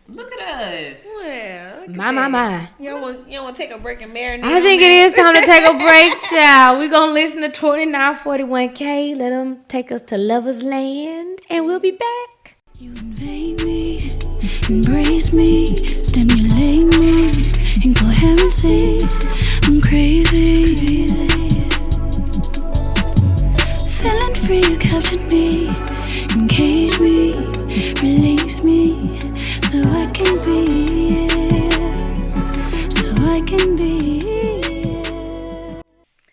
Look at us. Well, look at My. that. You don't want to take a break and marinate? I think it is time to take a break, child. We're going to listen to 2941K. Let them take us to Lover's Land, and we'll be back. You invade me, embrace me, stimulate me, incoherency, I'm crazy. Feeling free, you captured me, engage me, release me, so I can be, so I can be.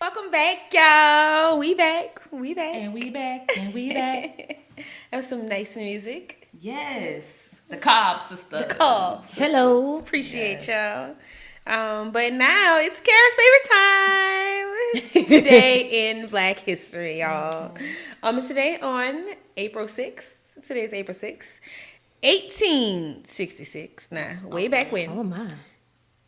Welcome back, y'all. We back. And we back. That was some nice music. Yes. The Cobb sister. The Cobbs. Hello. Appreciate y'all. But now it's Kara's favorite time. Today in Black History, y'all. It's today on April 6th. Today's April 6th. 1866. Now, way back when. Oh, my.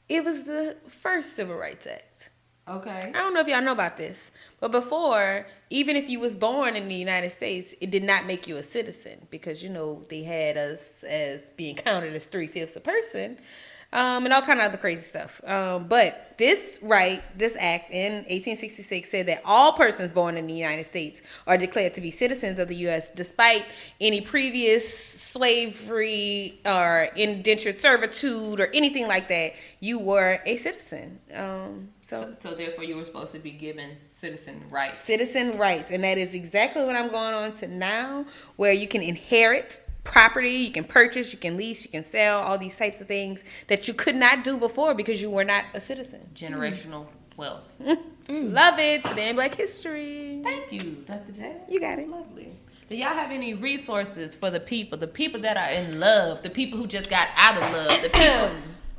It was the first Civil Rights Act. Okay. I don't know if y'all know about this, but before, even if you was born in the United States, it did not make you a citizen because, you know, they had us as being counted as 3/5 a person, and all kind of other crazy stuff. But this act in 1866 said that all persons born in the United States are declared to be citizens of the U.S. despite any previous slavery or indentured servitude or anything like that. You were a citizen. So therefore you were supposed to be given citizen rights. Citizen rights. And that is exactly what I'm going on to now, where you can inherit property, you can purchase, you can lease, you can sell, all these types of things that you could not do before because you were not a citizen. Generational wealth. Love it. Today in Black History. Thank you, Dr. J. You got it. Lovely. Do y'all have any resources for the people that are in love, the people who just got out of love, the people...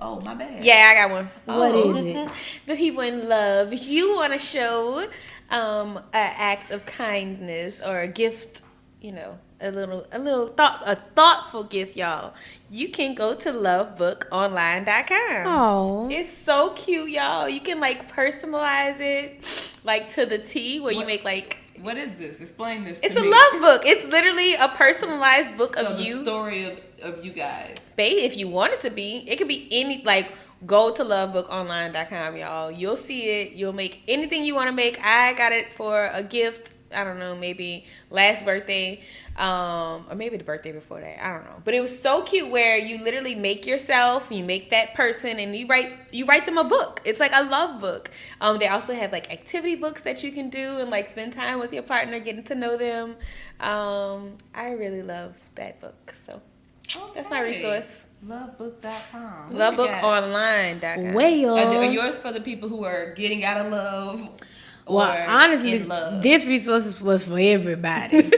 Oh, my bad. Yeah, I got one. What is it? The people in love. If you want to show an act of kindness or a gift, you know, a thoughtful gift, y'all, you can go to lovebookonline.com. Oh. It's so cute, y'all. You can like personalize it like to the T where you make like... What is this? Explain this It's to a me. love book. It's literally a personalized book So of the you. story of you guys. Babe, if you want it to be, it could be any, like, go to lovebookonline.com, y'all. You'll see it. You'll make anything you want to make. I got it for a gift. I don't know, maybe last birthday, or maybe the birthday before that. I don't know. But it was so cute where you literally make yourself, you make that person, and you write them a book. It's like a love book. They also have like activity books that you can do and like spend time with your partner, getting to know them. I really love that book. So that's my resource. Lovebook.com. Lovebookonline.com. Well, Are yours for the people who are getting out of love? well, Or honestly, in love? this resource was for everybody.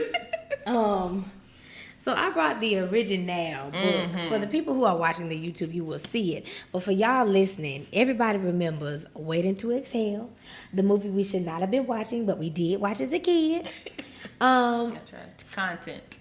So I brought the original book. For the people who are watching the YouTube, you will see it. But for y'all listening, everybody remembers Waiting to Exhale, the movie we should not have been watching, but we did watch as a kid. That's right. Content.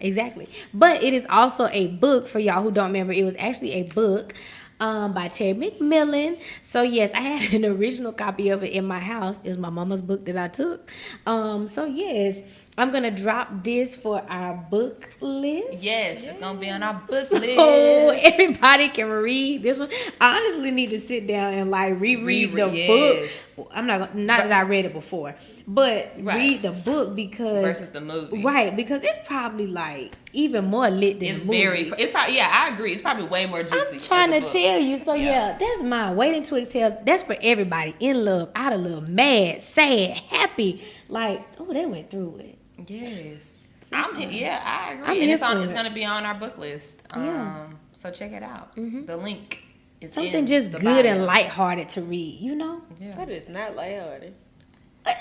Exactly. But it is also a book for y'all who don't remember. It was actually a book by Terry McMillan. So yes, I had an original copy of it in my house. It was my mama's book that I took. So yes, I'm gonna drop this for our book list. Yes, it's gonna be on our book So list. everybody can read this one. I honestly need to sit down and like reread the book. I'm not that I read it before, but read the book because versus the movie, right? Because it's probably like even more lit than the movie. It's probably I agree. It's probably way more juicy. I'm trying to tell you. So yeah, that's mine. Waiting to Exhale. That's for everybody. In love, out of love, mad, sad, happy. Like, oh, they went through it. Yes. I agree. I'm And it's going to be on our book list. So check it out. The link is something just the good bio. and lighthearted to read, you know? Yeah. That is not lighthearted.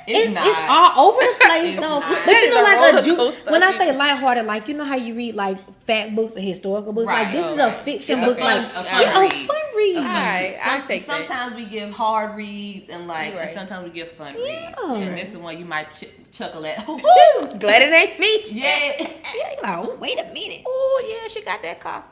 It's not. It's all over the place, though. not. But That you is know, a like roller coaster. when I say lighthearted, like you know how you read like fact books or historical books. Right. Like this is a fiction It's book, a fun- like a fun a read. fun read. Alright, I take that. Sometimes we give hard reads and You're right. and sometimes we give fun Yeah. reads. And this is one you might chuckle at. Glad it ain't me. Yeah. Yeah, you're like, oh, wait a minute. Oh yeah, she got that car.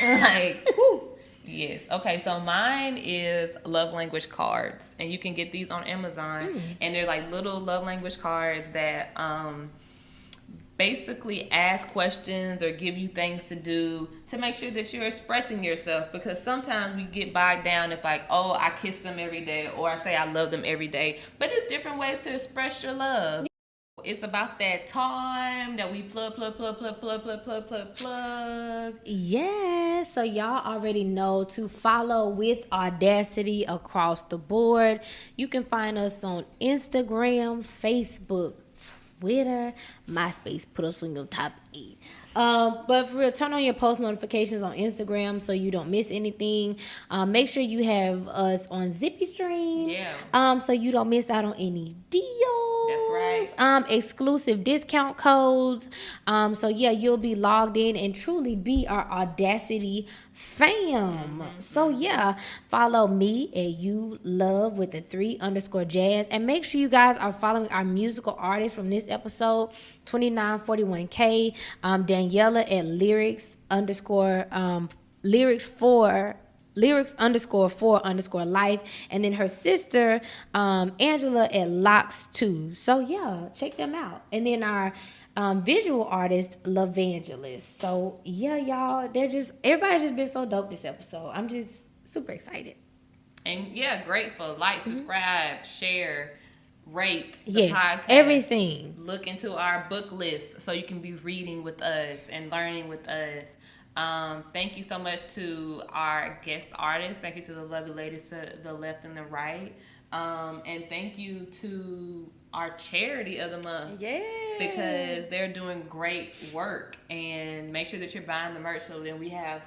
Like, whew. Yes. Okay, so mine is love language cards. And you can get these on Amazon. And they're like little love language cards that basically ask questions or give you things to do to make sure that you're expressing yourself. Because sometimes we get bogged down if like, oh, I kiss them every day or I say I love them every day. But it's different ways to express your love. It's about that time that we plug. Yeah, so y'all already know to follow with Audacity across the board. You can find us on Instagram, Facebook, Twitter, MySpace. Put us on your top 8. But for real, turn on your post notifications on Instagram so you don't miss anything. Make sure you have us on Zippy Stream. Yeah. So you don't miss out on any deals. That's right. Exclusive discount codes. So yeah, you'll be logged in and truly be our Audacity fam. So yeah, follow me at You Love with the 3_jazz, and make sure you guys are following our musical artists from this episode, 2941K, Daniela at lyrics_for_life, and then her sister Angela at Locks2. So yeah, check them out. And then our visual artist Lavangelist. So yeah, y'all, everybody's just been so dope this episode. I'm just super excited. And yeah, grateful. Like, subscribe, share, rate the Yes, podcast. everything. Look into our book list so you can be reading with us and learning with us. Thank you so much to our guest artists. Thank you to the lovely ladies to the left and the right. And thank you to our charity of the month. Yeah. Because they're doing great work. And make sure that you're buying the merch so then we have,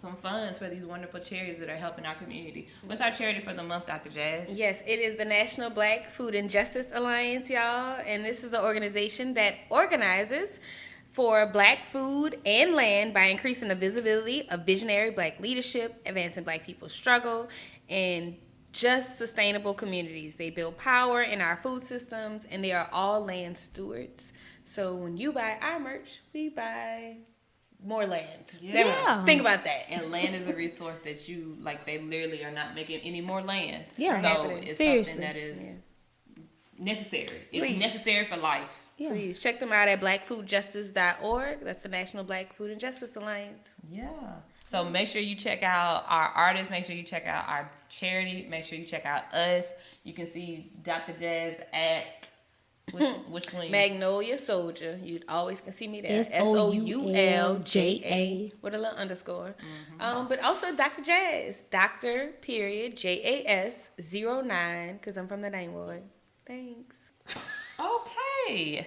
some funds for these wonderful charities that are helping our community. What's our charity for the month, Dr. Jazz? Yes, it is the National Black Food and Justice Alliance, y'all. And this is an organization that organizes for black food and land by increasing the visibility of visionary black leadership, advancing black people's struggle, and just sustainable communities. They build power in our food systems, and they are all land stewards. So when you buy our merch, we buy more land. Yeah. Think about that. And land is a resource that they literally are not making any more land. Yeah. So it's Seriously. something that is necessary. It's Please. necessary for life. Yeah. Please check them out at blackfoodjustice.org. That's the National Black Food and Justice Alliance. Yeah. So make sure you check out our artists. Make sure you check out our charity. Make sure you check out us. You can see Dr. Jazz at which one? Magnolia Soldier. You always can see me there. SOULJA with a little underscore. But also Dr. Jazz. Dr. JAS 09 because I'm from the name ward. Thanks. Okay.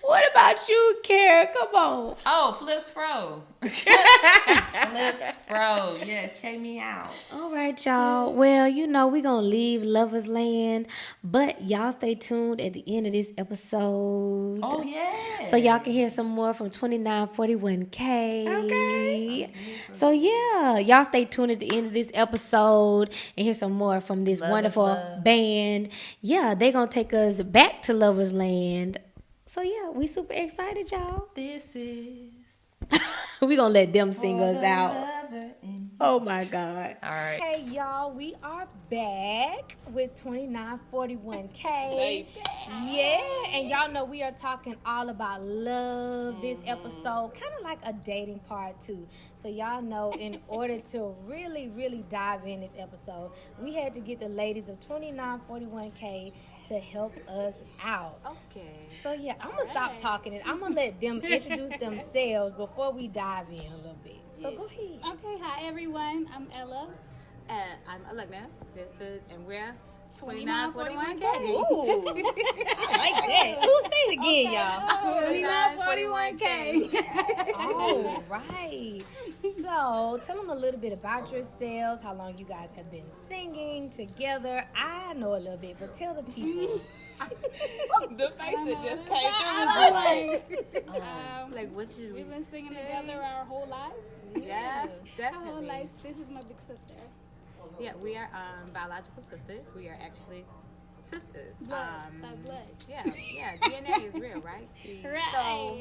What about you, Kara? Come on. Oh, Flips Fro. Flips Fro. Yeah, check me out. All right, y'all. Well, you know, we're going to leave Lover's Land, but y'all stay tuned at the end of this episode. Oh, yeah. So y'all can hear some more from 2941K. Okay. So, yeah, y'all stay tuned at the end of this episode and hear some more from this wonderful band. Yeah, they're going to take us back to Lover's Land. So, yeah, we super excited, y'all. This is... We gonna let them sing us out. Oh my God. All right. Hey y'all, we are back with 2941K. Baby. Yeah, and y'all know we are talking all about love this episode, kind of like a dating part too. So y'all know in order to really, really dive in this episode, we had to get the ladies of 2941K to help us out. Okay. So yeah, I'm gonna stop talking and I'm gonna let them introduce themselves before we dive in a little bit. So go ahead. Okay, hi everyone. I'm Ella. I'm Alana. This is, and we're 2941K. Ooh, I like that. Who say it again, y'all? 2941K. All right. So tell them a little bit about yourselves, how long you guys have been singing together. I know a little bit, but tell the people. The face that just came like, what should we We've been singing together our whole lives. Yeah, Our whole definitely. lives. This is my big sister. Yeah, we are biological sisters. We are actually sisters. Blood. By blood. Yeah, DNA is real, right? Right. So,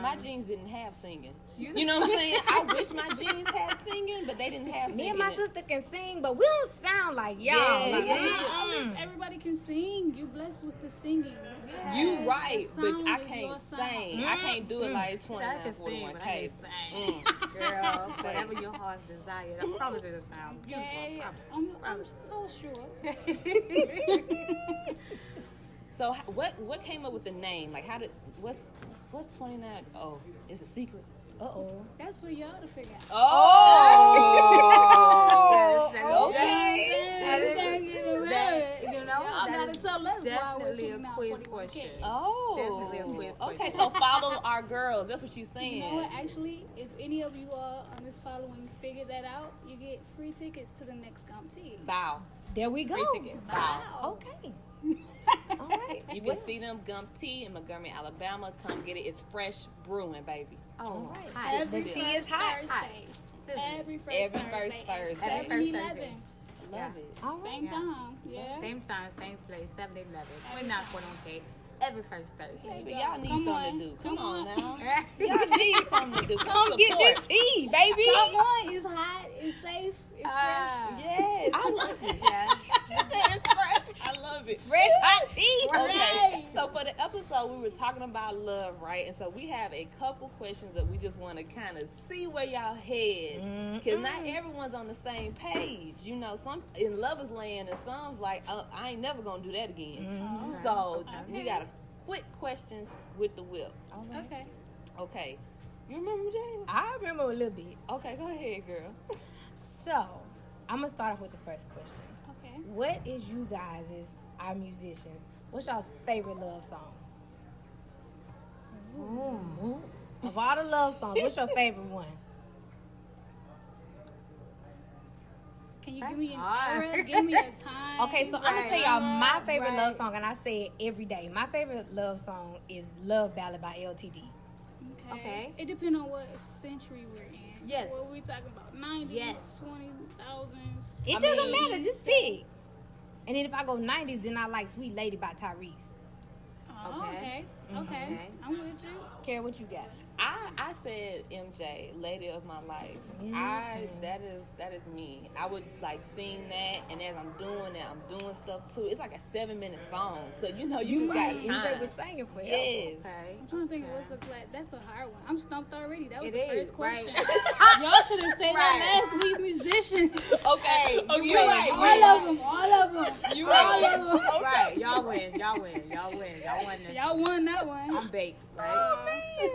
my genes didn't have singing. You know what I'm saying? I wish my genes had singing, but they didn't have singing. Me and my sister can sing, but we don't sound like y'all. Yeah, Like, yeah. Everybody can sing. You blessed with the singing. You right, The but sound I is can't your sound. sing. I can't do it like I can sing, but 2941K. I can't sing. Girl, whatever your heart's desire. I promise it'll sound beautiful. Okay. I promise. I'm so sure. So what came up with the name? Like what's 29? Oh, it's a secret. Uh-oh. That's for y'all to figure out. Oh, You know, Y'all that gotta is tell us why we're definitely a quiz 2941K. question. Oh, Definitely a quiz okay. question. So follow our girls. That's what she's saying. You know what? Actually, if any of you all on this following figure that out, you get free tickets to the next Tea. Bow. There we go. Free ticket. Wow. Okay. All right. You can see them Gump Tea in Montgomery, Alabama. Come get it. It's fresh brewing, baby. Oh, Every The first tea is hot. Thursday. Every first Every Thursday. first Thursday. At Every first 7-11. Thursday. Love it. All right. Same time. Yeah. Same time, same place, 7-11. 2941K. Every first Thursday. But y'all need Come something on. to do. Come Come on on. now. Y'all need something to do. Come get this tea, baby. Come on. It's hot. It's safe. It's fresh. Yes. I love it. Yeah. She said it's fresh. I love it. Fresh hot tea. Okay, Right. so for the episode, we were talking about love, right? And so we have a couple questions that we just want to kind of see where y'all head, because not everyone's on the same page. You know, some in Lover's Land, and some's like, I ain't never gonna do that again. So we got a quick questions with the whip. Okay. Okay, you remember James? I remember a little bit. Okay, go ahead, girl. So, I'm going to start off with the first question. Okay. What is you guys, our musicians, what's y'all's favorite love song? Of all the love songs, what's your favorite one? Can you give me an hard. era? Give me a time. Okay, so I'm going to tell y'all my favorite love song, and I say it every day. My favorite love song is Love Ballad by LTD. Okay. It depends on what century we're in. Yes. What we talking about? 90s, Yes. 20,000s. It doesn't matter, just pick. And then if I go 90s, then I like Sweet Lady by Tyrese. Oh, okay. Okay. Okay. I'm with you. Kara, what you got? I said MJ, Lady of My Life. That is me. I would like sing that, and as I'm doing that, I'm doing stuff too. It's like a 7-minute song, so you know you just got DJ time. was singing for you. Yes. Okay. I'm trying to think of what's the class. That's a hard one. I'm stumped already. That was It the is, first question. right. Y'all should have said that last week's musicians. Okay. you You're win. right. All of them. You All right. of them. Right. Y'all win. Y'all win. Y'all win. Y'all won this. Y'all won that one. I'm baked, right?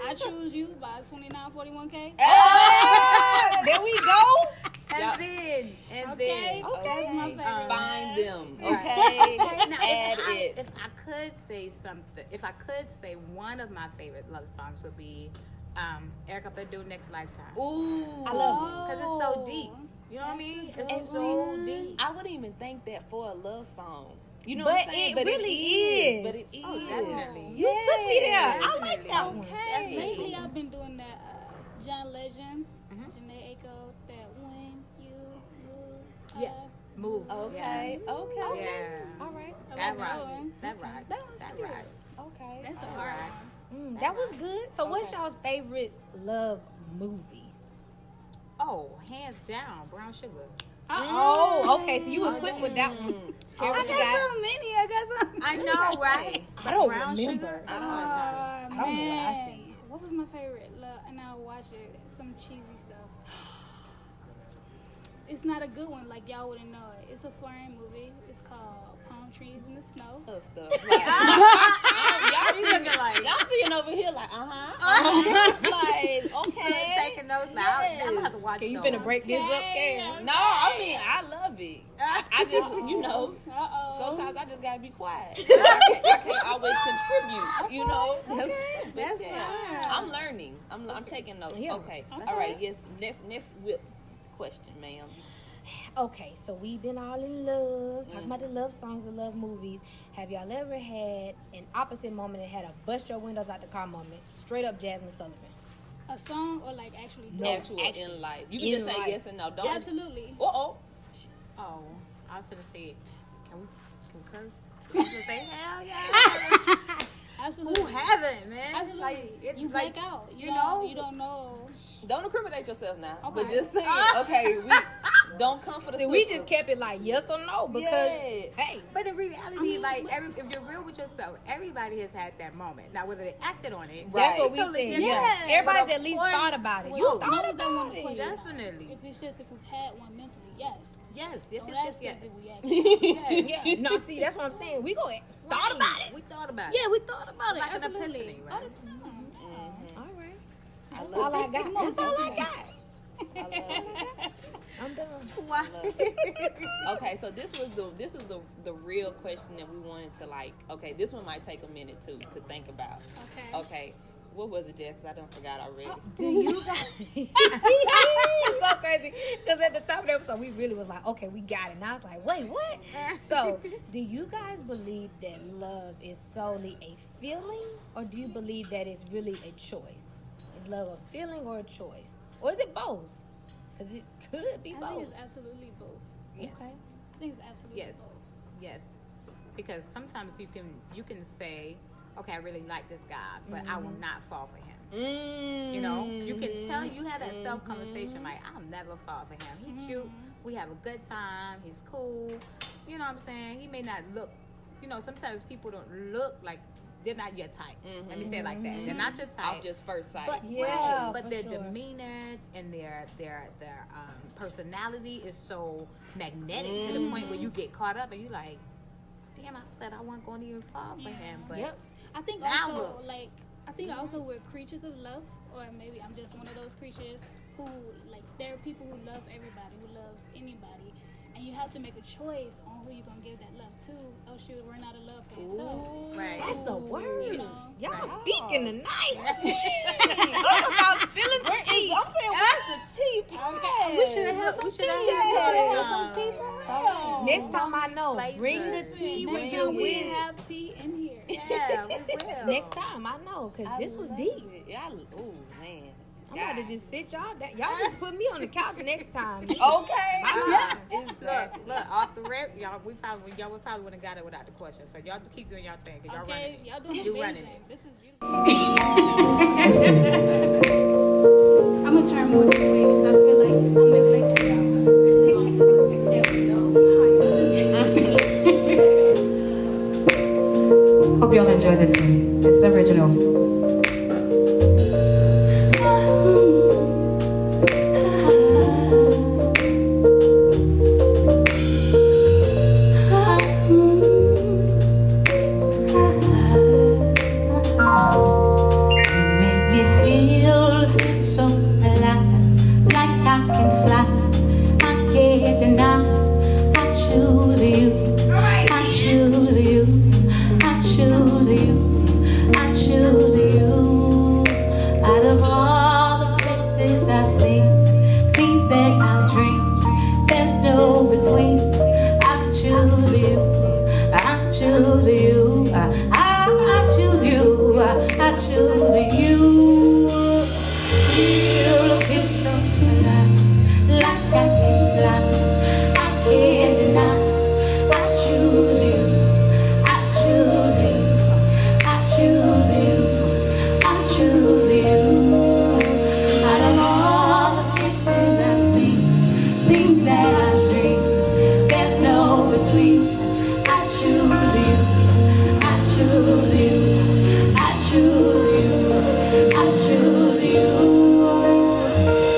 I Choose You by 2941K. There we go. And then. Okay. Okay. That's my favorite. Fine them, okay? Now, Add it. if I could say something, if I could say one of my favorite love songs would be Erykah Badu, Next Lifetime. Ooh, I love Because it's so deep. You know what I mean? It's so deep. I wouldn't even think that for a love song. You know But what I'm saying? it really is. But it is. Oh, definitely. You took me there. I like Definitely. that one. Okay. Lately, I've been doing that John Legend, Mhm. Janae Aiko, that When You Move. Yeah. Move. Okay. Okay. Yeah. All right. I That like rocks. one. That rocks. That was That good. rocks. Okay. That's a That hard rocks. one. That was good. So, what's y'all's favorite love movie? Oh, hands down, Brown Sugar. Oh, okay. So you was quick with that one. Oh, I you got got- so many. I got so many. I know, right? I don't Brown remember. Sugar. I don't know. I don't know what I Man. said. What was my favorite? And I'll watch it. Some cheesy stuff. It's not a good one, like y'all wouldn't know it. It's a foreign movie. It's called Palm Trees in the Snow. Other stuff. Like, like, y'all seeing over here like, like, okay. taking notes now. I'm gonna have to watch Okay, you it. finna break this up, Okay. Karen. No, I mean, I love it. I just, you know, Uh-oh. sometimes I just gotta be quiet. I can't always contribute, you know. That's yeah. fine. I'm learning. I'm taking notes. Yeah. Okay. All right. Yes. Next whip question, ma'am. Okay, so we've been all in love, talking about the love songs, the love movies. Have y'all ever had an opposite moment and had a bust your windows out the car moment? Straight up Jasmine Sullivan. A song or like actually? No. Actual actually, in life. You can in just say life. yes and no. Don't. Absolutely. Oh. Oh, I was gonna say, can we curse? I was gonna say, hell yeah. Absolutely. Who haven't, man? Absolutely. Like, it's you like, black out. you know? You don't know. Don't incriminate yourself now. Okay. But just saying. Okay. We don't come for the. See, we sister. just kept it like yes or no because, Yeah. hey, But in reality, I mean, like, but- if you're real with yourself, everybody has had that moment. Now, whether they acted on it, that's what Right. we Totally said. different. Yeah. Yeah. Everybody's But of at least course- thought about it. Well, You no, thought None of them about want to it. question. Definitely. If it's just if we've had one mentally, yes. Yes, yes, Don't yes, ask yes, us yes. if we actually. Yes. Yeah. No, see, that's what I'm saying. We go thought Right. about it. We thought about it. Yeah, we thought about it. Like an Absolutely. epiphany, right? All the time. All right. I That's all love I got. Come on, That's all I Jasmine. got. it. I'm done. Why? Okay, so this is the real question that we wanted to like. Okay, this one might take a minute to think about. Okay. Okay, what was it, Jack? 'Cause I done forgot already. Do you guys? It's so crazy because at the top of the episode we really was like, okay, we got it. Now it's like, wait, what? So, do you guys believe that love is solely a feeling, or do you believe that it's really a choice? Is love a feeling or a choice, or is it both? Because it could be I both. think it's absolutely both. Yes. Okay. I think it's absolutely Yes. both. Yes, because sometimes you can say, okay, I really like this guy, but I will not fall for him. You know, you can tell you have that self conversation like, I'll never fall for him. He's cute. We have a good time. He's cool. You know what I'm saying? He may not look. You know, sometimes people don't look like they're not your type. Let me say it like that. They're not your type. Off just first sight. But Yeah, but for their sure. demeanor and their personality is so magnetic to the point where you get caught up and you like, damn, I said I wasn't going to even fall for him. But Yep. I think Now also look. like I think also we're creatures of love, or maybe I'm just one of those creatures who like there are people who love everybody, who loves anybody, and you have to make a choice on who you're gonna give that love to, else you would run out of love for yourself. right. That's the word. You know. Y'all speaking tonight. Talk about spilling the tea. I'm saying, where's the tea, Pat? We should have had some tea. Next time I know, Flavors. bring the tea Next when you're time we with. have tea in here. Yeah, we will. Next time I know, because this was deep. Y'all, oh man. I'm about to just sit y'all down. Y'all just put me on the couch next time. Okay. Look, off the rip, y'all would probably wouldn't have got it without the question. So y'all keep doing y'all thing, 'cause y'all running Okay, it. y'all doing You running amazing. it. This is beautiful. I'm gonna turn more this way because I feel like I'm neglected. Hope y'all enjoy this one. It's original. Make me feel so alive, like I can fly. I can't deny I choose you. choose you. Feel so alive, like I can fly. I can't deny. I choose you. I choose you. I choose you. I choose you. Out of all the faces I see, things that I dream, there's no between. I choose you. I choose you. I choose you. I choose you.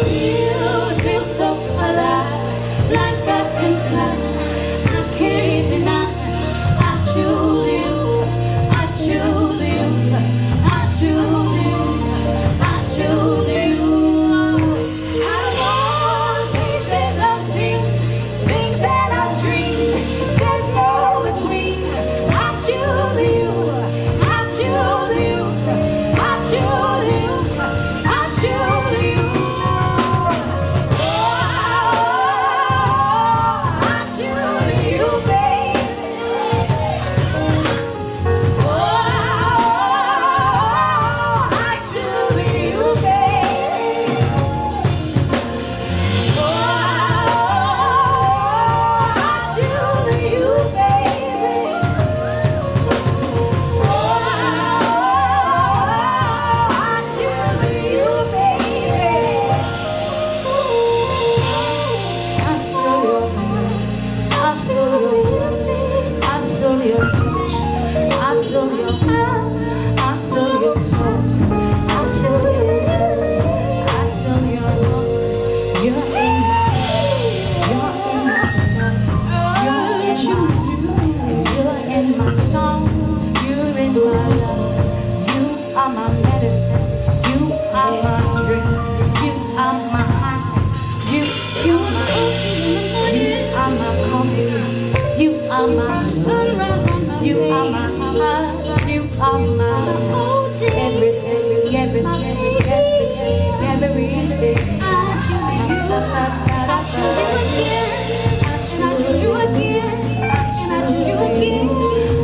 You feel so alive, like I can fly. I can't deny. I choose you. I choose you. I choose you. I choose you. I want pieces of sin, things that I dream. There's no between. I choose you. I choose you. I choose you. I choose you. Oh, I choose you, baby. Oh, I choose you, baby. Oh, I choose you, baby. Oh, I choose you, baby. I feel your voice. I feel your I feel your touch. I feel your heart. I feel your soul. I feel your I feel your love. You're in my soul. You're in my song. You're in my love. You are my medicine. You are my drink. You are my high. You are my coffee. You are my sunrise. You are my heart. You are my everything, everything, everything. I choose you. I choose you again. And I choose you again. And I choose you again.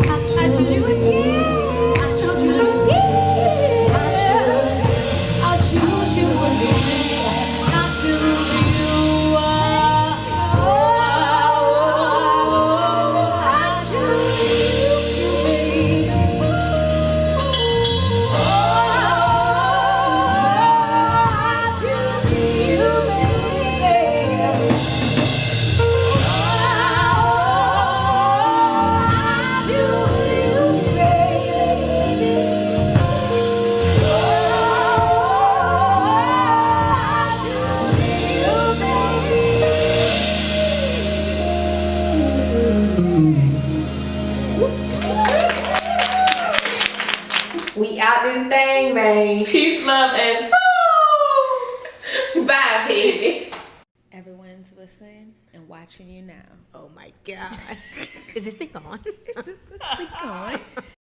I choose you again. I choose you again. I choose you again. I choose you. I choose you, baby. Oh, I choose you, baby. We out this thing, man. Peace, love, and soul. Bye, baby. Everyone's listening and watching you now. Oh my God. Is this thing on? Is this thing on?